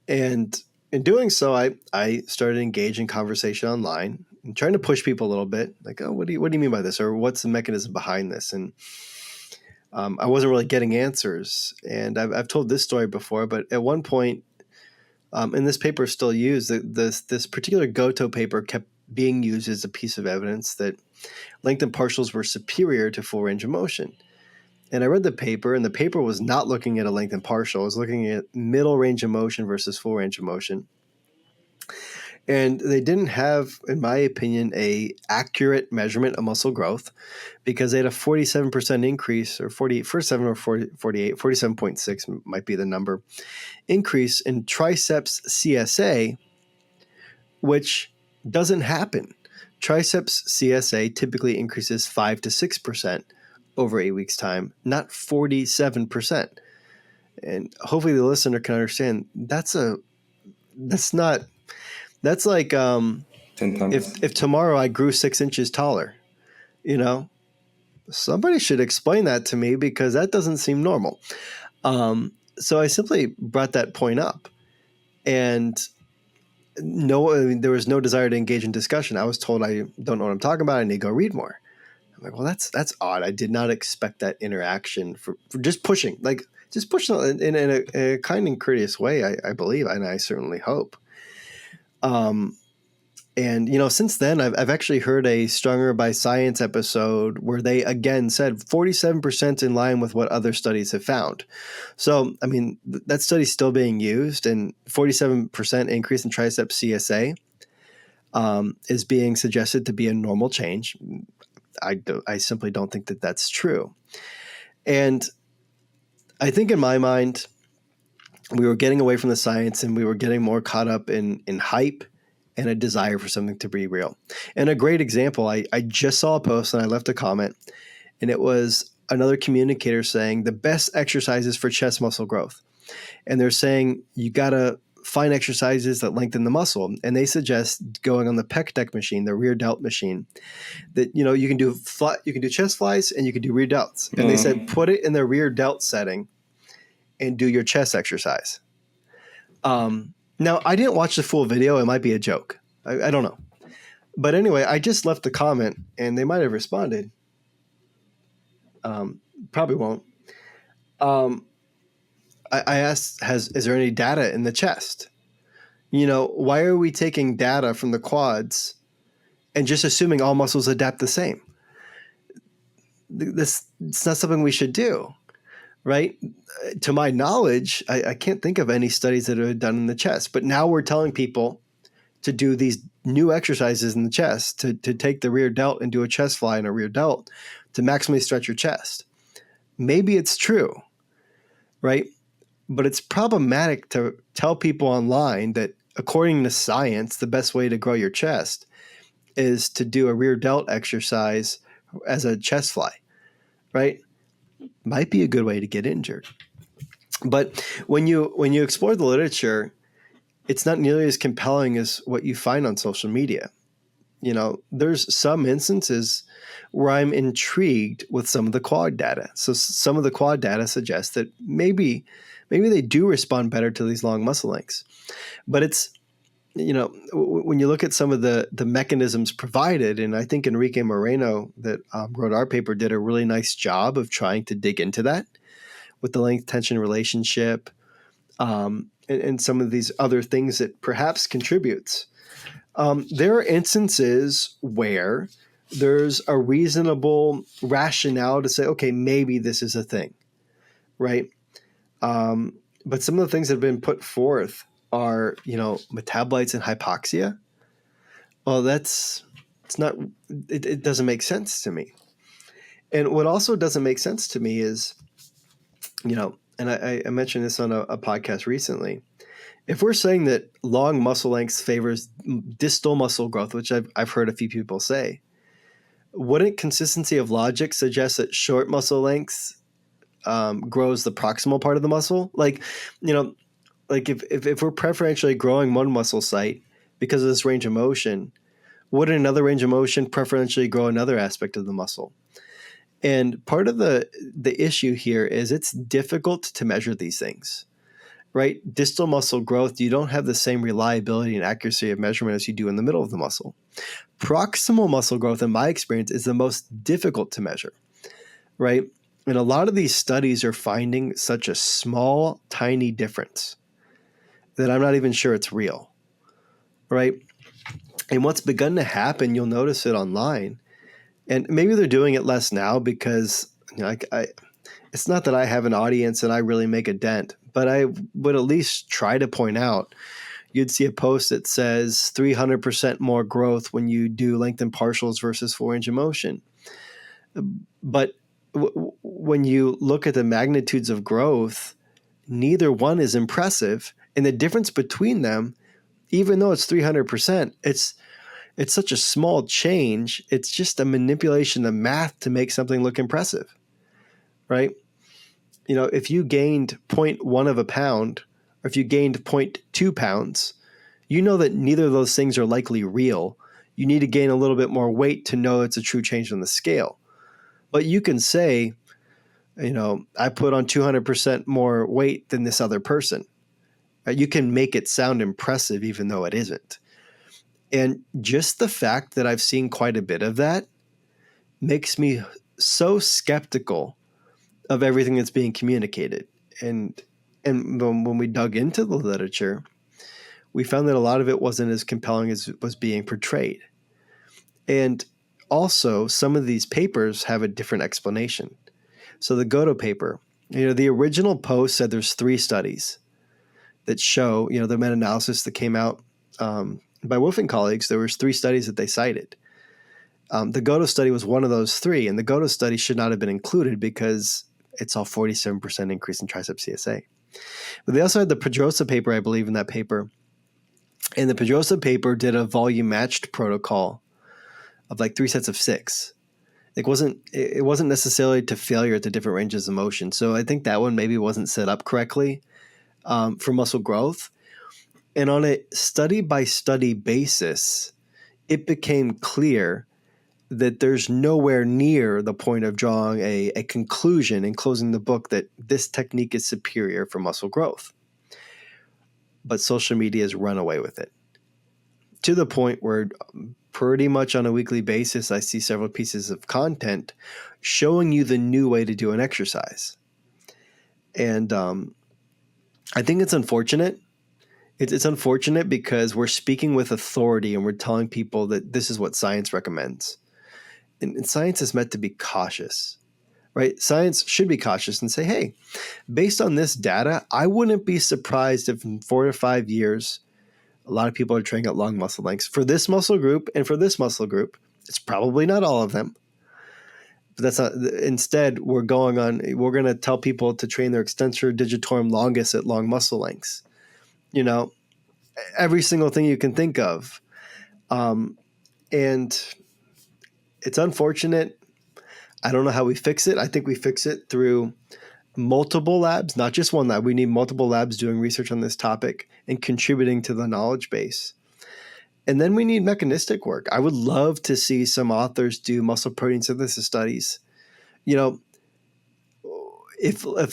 And in doing so, I started engaging conversation online and trying to push people a little bit, like, oh, what do you mean by this? Or what's the mechanism behind this? And I wasn't really getting answers. And I've told this story before, but at one point, and this paper is still used, this particular Goto paper kept being used as a piece of evidence that length and partials were superior to full range of motion. And I read the paper, and the paper was not looking at a length and partial. It was looking at middle range of motion versus full range of motion. And they didn't have, in my opinion, a accurate measurement of muscle growth, because they had a 47% increase, or 47.6 might be the number, increase in triceps CSA, which doesn't happen. Triceps CSA typically increases 5 to 6% over 8 weeks' time, not 47%. And hopefully the listener can understand that's like 10 times. if tomorrow I grew 6 inches taller, somebody should explain that to me, because that doesn't seem normal. So I simply brought that point up, and there was no desire to engage in discussion. I was told I don't know what I'm talking about. I need to go read more. I'm like, well, that's odd. I did not expect that interaction for just pushing, like just pushing in a kind and courteous way, I believe, and I certainly hope. And since then, I've actually heard a Stronger by Science episode where they again said 47% in line with what other studies have found. So, I mean, that study's still being used, and 47% increase in tricep CSA is being suggested to be a normal change. I simply don't think that that's true. And I think in my mind, we were getting away from the science and we were getting more caught up in hype and a desire for something to be real. And a great example, I just saw a post and I left a comment, and it was another communicator saying the best exercises for chest muscle growth. And they're saying you got to find exercises that lengthen the muscle. And they suggest going on the pec deck machine, the rear delt machine, that you can do chest flies and you can do rear delts. And they said put it in the rear delt setting and do your chest exercise. Now, I didn't watch the full video. It might be a joke. I don't know. But anyway, I just left the comment, and they might have responded. Probably won't. I asked, is there any data in the chest? Why are we taking data from the quads and just assuming all muscles adapt the same? It's not something we should do, right? To my knowledge, I can't think of any studies that are done in the chest. But now we're telling people to do these new exercises in the chest, to take the rear delt and do a chest fly and a rear delt to maximally stretch your chest. Maybe it's true, right? But it's problematic to tell people online that according to science, the best way to grow your chest is to do a rear delt exercise as a chest fly, right? Might be a good way to get injured. But when you explore the literature, it's not nearly as compelling as what you find on social media. There's some instances where I'm intrigued with some of the quad data. So some of the quad data suggests that maybe they do respond better to these long muscle lengths. But it's, when you look at some of the mechanisms provided, and I think Enrique Moreno that wrote our paper did a really nice job of trying to dig into that with the length-tension relationship and some of these other things that perhaps contributes. There are instances where there's a reasonable rationale to say, okay, maybe this is a thing, right? But some of the things that have been put forth are, metabolites and hypoxia. Well, it doesn't make sense to me. And what also doesn't make sense to me is, and I mentioned this on a podcast recently, if we're saying that long muscle lengths favors distal muscle growth, which I've heard a few people say, wouldn't consistency of logic suggest that short muscle lengths grows the proximal part of the muscle? Like if we're preferentially growing one muscle site because of this range of motion, would another range of motion preferentially grow another aspect of the muscle? And part of the issue here is it's difficult to measure these things, right? Distal muscle growth, you don't have the same reliability and accuracy of measurement as you do in the middle of the muscle. Proximal muscle growth, in my experience, is the most difficult to measure, right? And a lot of these studies are finding such a small, tiny difference that I'm not even sure it's real, right? And what's begun to happen, you'll notice it online, and maybe they're doing it less now because it's not that I have an audience and I really make a dent, but I would at least try to point out, you'd see a post that says 300% more growth when you do lengthened partials versus full range of motion. But when you look at the magnitudes of growth, neither one is impressive. And the difference between them, even though it's 300%, it's such a small change. It's just a manipulation of math to make something look impressive, right? If you gained 0.1 of a pound, or if you gained 0.2 pounds, you know that neither of those things are likely real. You need to gain a little bit more weight to know it's a true change on the scale. But you can say, I put on 200% more weight than this other person. You can make it sound impressive even though it isn't. And just the fact that I've seen quite a bit of that makes me so skeptical of everything that's being communicated. And when we dug into the literature, we found that a lot of it wasn't as compelling as it was being portrayed. And also, some of these papers have a different explanation. So the Goto paper, the original post said there's 3 studies that show, the meta-analysis that came out by Wolf and colleagues. There was 3 studies that they cited. The Goto study was one of those 3, and the Goto study should not have been included because it saw 47% increase in tricep CSA. But they also had the Pedrosa paper, I believe, in that paper. And the Pedrosa paper did a volume-matched protocol of like 3 sets of 6. It wasn't necessarily to failure at the different ranges of motion. So I think that one maybe wasn't set up correctly for muscle growth. And on a study-by-study basis, it became clear that there's nowhere near the point of drawing a conclusion and closing the book that this technique is superior for muscle growth. But social media has run away with it to the point where pretty much on a weekly basis, I see several pieces of content showing you the new way to do an exercise. And I think it's unfortunate. It's unfortunate because we're speaking with authority and we're telling people that this is what science recommends. And science is meant to be cautious, right? Science should be cautious and say, hey, based on this data, I wouldn't be surprised if in 4 to 5 years, a lot of people are training at long muscle lengths for this muscle group and for this muscle group. It's probably not all of them. But that's not. Instead, we're going to tell people to train their extensor digitorum longus at long muscle lengths. Every single thing you can think of. And it's unfortunate. I don't know how we fix it. I think we fix it through multiple labs, not just one lab. We need multiple labs doing research on this topic and contributing to the knowledge base. And then we need mechanistic work. I would love to see some authors do muscle protein synthesis studies. If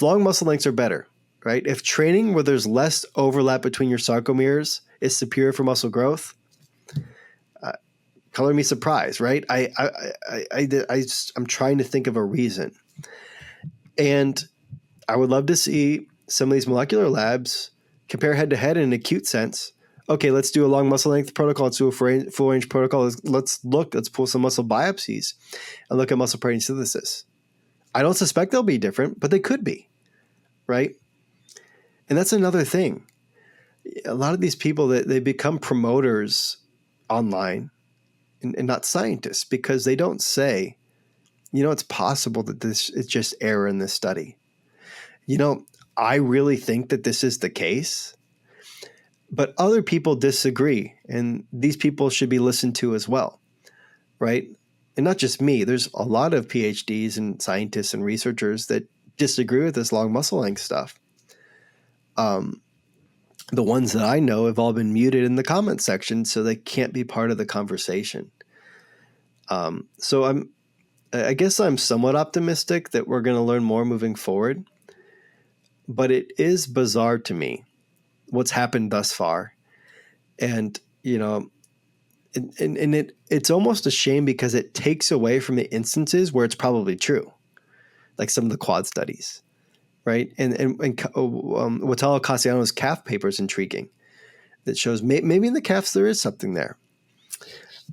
long muscle lengths are better, right? If training where there's less overlap between your sarcomeres is superior for muscle growth, color me surprised, right? I'm trying to think of a reason. And I would love to see some of these molecular labs compare head-to-head in an acute sense. Okay, let's do a long muscle length protocol. Let's do a full-range protocol. Let's pull some muscle biopsies and look at muscle protein synthesis. I don't suspect they'll be different, but they could be, right? And that's another thing. A lot of these people, they become promoters online and not scientists because they don't say, it's possible that this is just error in this study. I really think that this is the case, but other people disagree, and these people should be listened to as well, right? And not just me. There's a lot of PhDs and scientists and researchers that disagree with this long muscle length stuff. The ones that I know have all been muted in the comment section, so they can't be part of the conversation. So I guess I'm somewhat optimistic that we're going to learn more moving forward. But it is bizarre to me what's happened thus far. And, it's almost a shame because it takes away from the instances where it's probably true, like some of the quad studies, right? And Watalo Cassiano's calf paper is intriguing. That shows maybe in the calves there is something there.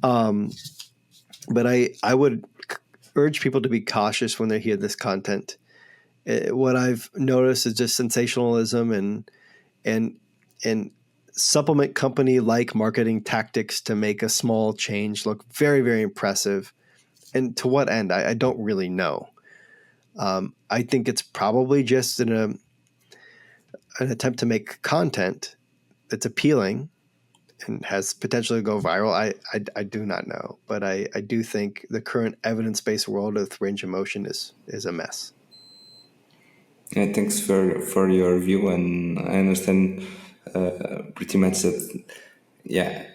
But I would urge people to be cautious when they hear this content. What I've noticed is just sensationalism and supplement company like marketing tactics to make a small change look very, very impressive. And to what end? I don't really know. I think it's probably just an attempt to make content that's appealing and has potential to go viral. I do not know, but I do think the current evidence-based world of range of motion is a mess. Yeah, thanks for your view, and I understand pretty much that. Yeah,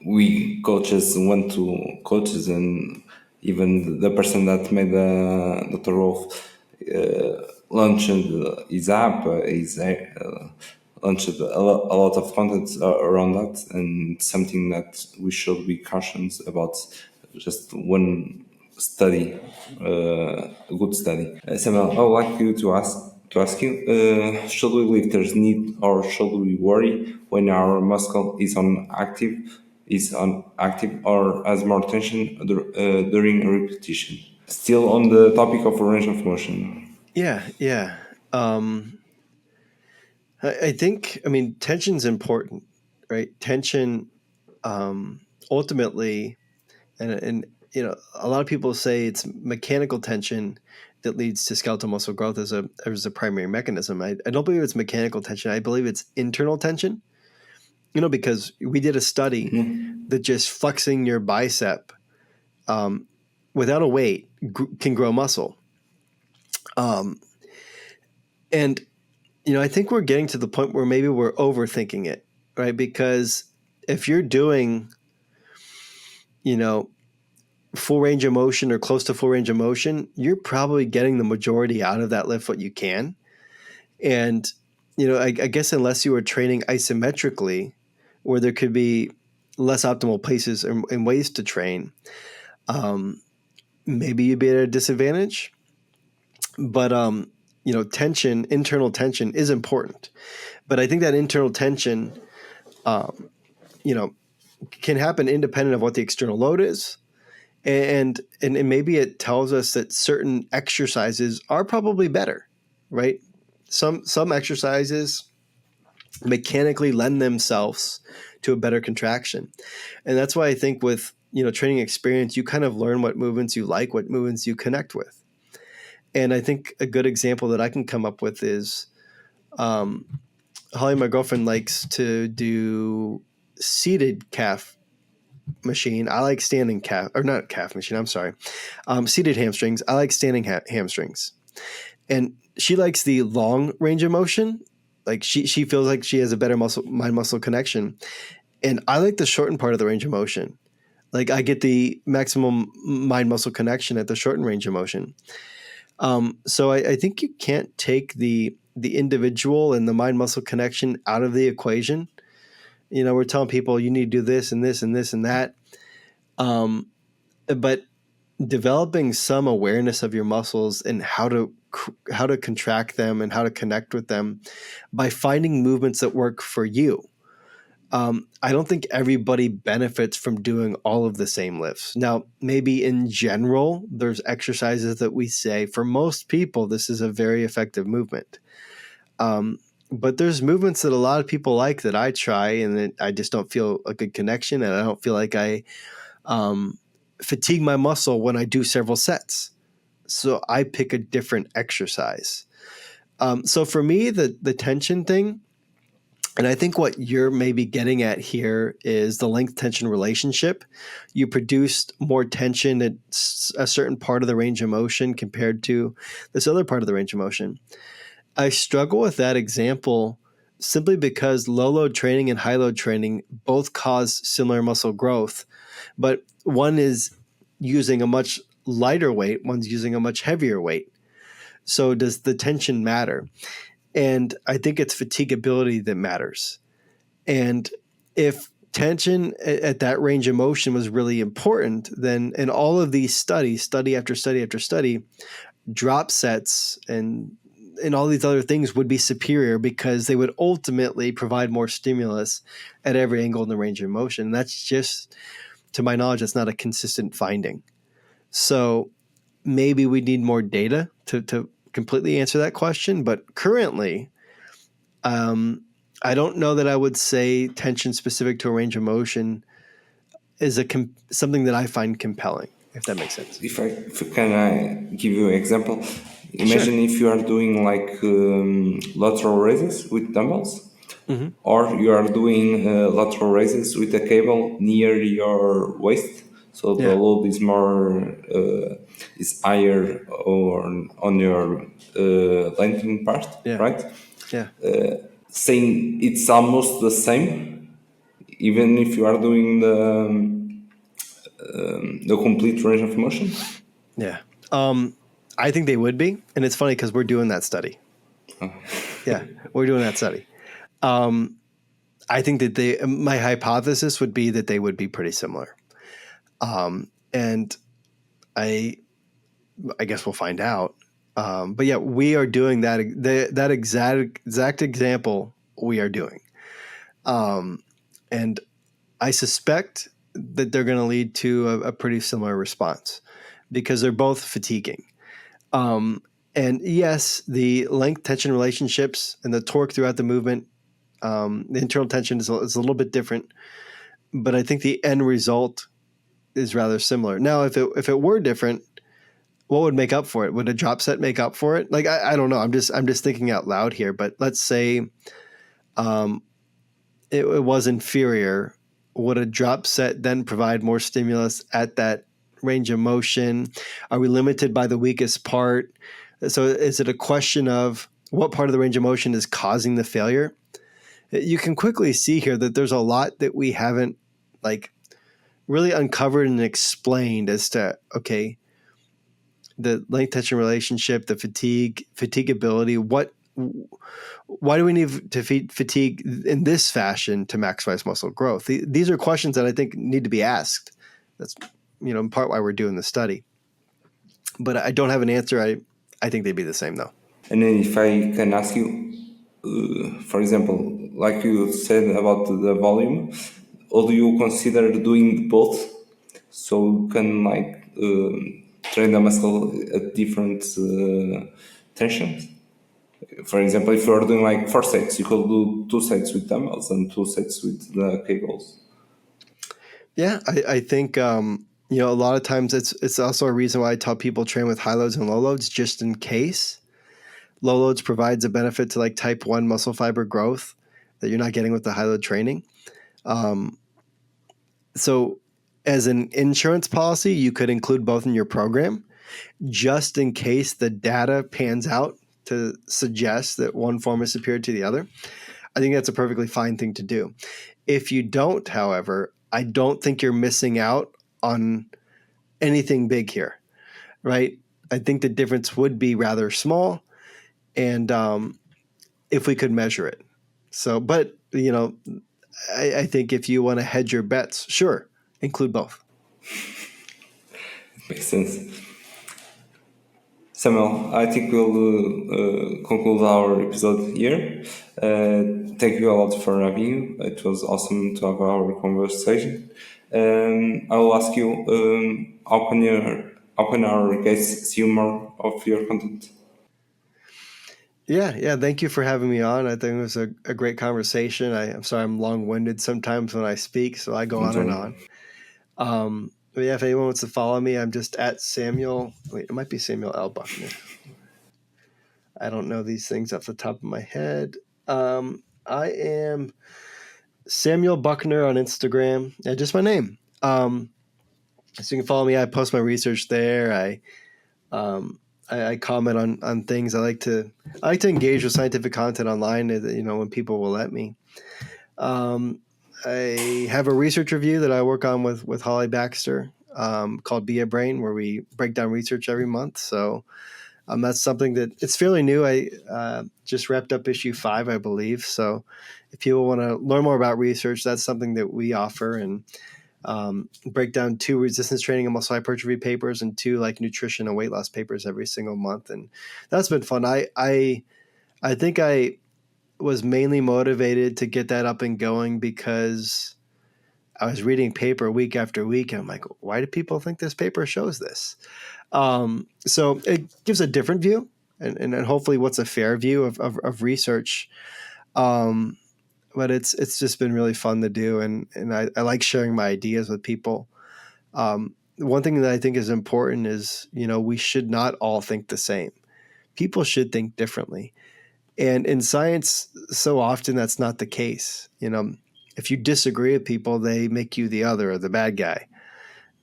we coaches want to coaches, and even the person that made Dr. Wolf launched his app, launched a lot of content around that, and something that we should be cautious about. Just one study, a good study. Samuel, I would like you to ask you: should we lifters need or should we worry when our muscle is on active or has more tension during a repetition? Still on the topic of range of motion. Yeah, yeah. Um, I think, I mean, tension's important, right? Tension, ultimately, and a lot of people say it's mechanical tension that leads to skeletal muscle growth as a primary mechanism. I don't believe it's mechanical tension. I believe it's internal tension. Because we did a study that just flexing your bicep without a weight can grow muscle. And I think we're getting to the point where maybe we're overthinking it, right? Because if you're doing, full range of motion or close to full range of motion, you're probably getting the majority out of that lift what you can. And, I guess unless you were training isometrically, where there could be less optimal places and ways to train, maybe you'd be at a disadvantage. But, internal tension is important. But I think that internal tension, you know, can happen independent of what the external load is. And maybe it tells us that certain exercises are probably better, right? Some exercises mechanically lend themselves to a better contraction. And that's why I think with, training experience, you kind of learn what movements you like, what movements you connect with. And I think a good example that I can come up with is Holly, my girlfriend, likes to do seated calf machine. I like standing calf, or not calf machine. I'm sorry. Seated hamstrings. I like standing hamstrings. And she likes the long range of motion. Like she feels like she has a better mind muscle connection. And I like the shortened part of the range of motion. Like I get the maximum mind muscle connection at the shortened range of motion. So I think you can't take the individual and the mind muscle connection out of the equation. We're telling people you need to do this and this and this and that. But developing some awareness of your muscles and how to contract them and how to connect with them by finding movements that work for you. I don't think everybody benefits from doing all of the same lifts. Now, maybe in general, there's exercises that we say for most people, this is a very effective movement. But there's movements that a lot of people like that I try and that I just don't feel a good connection, and I don't feel like I fatigue my muscle when I do several sets. So I pick a different exercise. So for me, the tension thing, and I think what you're maybe getting at here is the length tension relationship. You produced more tension at a certain part of the range of motion compared to this other part of the range of motion. I struggle with that example simply because low load training and high load training both cause similar muscle growth, but one is using a much lighter weight, one's using a much heavier weight. So does the tension matter? And I think it's fatigability that matters. And if tension at that range of motion was really important, then in all of these studies, study after study after study, drop sets and all these other things would be superior because they would ultimately provide more stimulus at every angle in the range of motion. And that's just, to my knowledge, that's not a consistent finding. So maybe we need more data to completely answer that question. But currently, I don't know that I would say tension specific to a range of motion is something that I find compelling, if that makes sense. If can I give you an example? Sure. Imagine if you are doing like lateral raises with dumbbells, Mm-hmm. or you are doing lateral raises with a cable near your waist, so the Yeah. load is more is higher or on your lengthening part, Yeah. right? Yeah. Saying it's almost the same, even if you are doing the complete range of motion. Yeah. I think they would be. And it's funny because we're doing that study. Yeah. We're doing that study. I think that my hypothesis would be that they would be pretty similar. And I guess we'll find out. But yeah, we are doing that. That exact example we are doing, and I suspect that they're going to lead to a pretty similar response because they're both fatiguing. And yes, the length tension relationships and the torque throughout the movement, the internal tension is a little bit different, but I think the end result is rather similar. Now, if it were different, what would make up for it? Would a drop set make up for it? Like I don't know. I'm just thinking out loud here. But let's say it was inferior. Would a drop set then provide more stimulus at that range of motion? Are we limited by the weakest part? So is it a question of what part of the range of motion is causing the failure? You can quickly see here that there's a lot that we haven't like really uncovered and explained as to, okay, the length tension relationship, the fatigability, why do we need to fatigue in this fashion to maximize muscle growth? These are questions that I think need to be asked. That's, in part why we're doing the study. But I don't have an answer. I think they'd be the same though. And then if I can ask you, for example, like you said about the volume, or do you consider doing both so you can train the muscle at different tensions? For example, if you're doing like 4 sets, you could do 2 sets with dumbbells and 2 sets with the cables. Yeah, I think a lot of times it's also a reason why I tell people train with high loads and low loads just in case. Low loads provides a benefit to like type 1 muscle fiber growth that you're not getting with the high load training. So as an insurance policy, you could include both in your program just in case the data pans out to suggest that one form is superior to the other. I think that's a perfectly fine thing to do. If you don't, however, I don't think you're missing out on anything big here, right? I think the difference would be rather small, and if we could measure it. So, but I think if you want to hedge your bets, sure, include both. Makes sense. Samuel, I think we'll conclude our episode here. Thank you a lot for having you. It was awesome to have our conversation. I will ask you, how can our guests see more of your content? Yeah. Thank you for having me on. I think it was a great conversation. I'm sorry I'm long-winded sometimes when I speak, so I go Don't on and worry. on. But yeah, if anyone wants to follow me, I'm just at Samuel. Wait, it might be Samuel L. Buckner. I don't know these things off the top of my head. I am Samuel Buckner on Instagram. Yeah, just my name. So you can follow me. I post my research there. I comment on things. I like to engage with scientific content online. When people will let me. I have a research review that I work on with Holly Baxter called Be a Brain, where we break down research every month. So that's something that it's fairly new. I just wrapped up issue 5, I believe. So if people want to learn more about research, that's something that we offer, and break down 2 resistance training and muscle hypertrophy papers and 2 like nutrition and weight loss papers every single month. And that's been fun. I think I was mainly motivated to get that up and going because I was reading paper week after week, and I'm like, why do people think this paper shows this? So it gives a different view, and hopefully what's a fair view of research. But it's just been really fun to do, and I like sharing my ideas with people. One thing that I think is important is, we should not all think the same. People should think differently. And in science, so often that's not the case. If you disagree with people, they make you the other or the bad guy.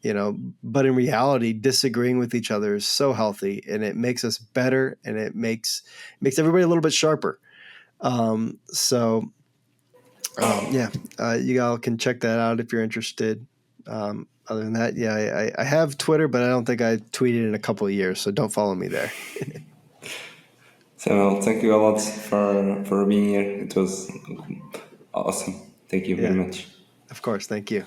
But in reality, disagreeing with each other is so healthy, and it makes us better, and it makes everybody a little bit sharper. You all can check that out if you're interested. Other than that, yeah, I have Twitter, but I don't think I tweeted in a couple of years, so don't follow me there. Samuel, thank you a lot for being here. It was awesome. Thank you very Yeah, much. of course. Thank you.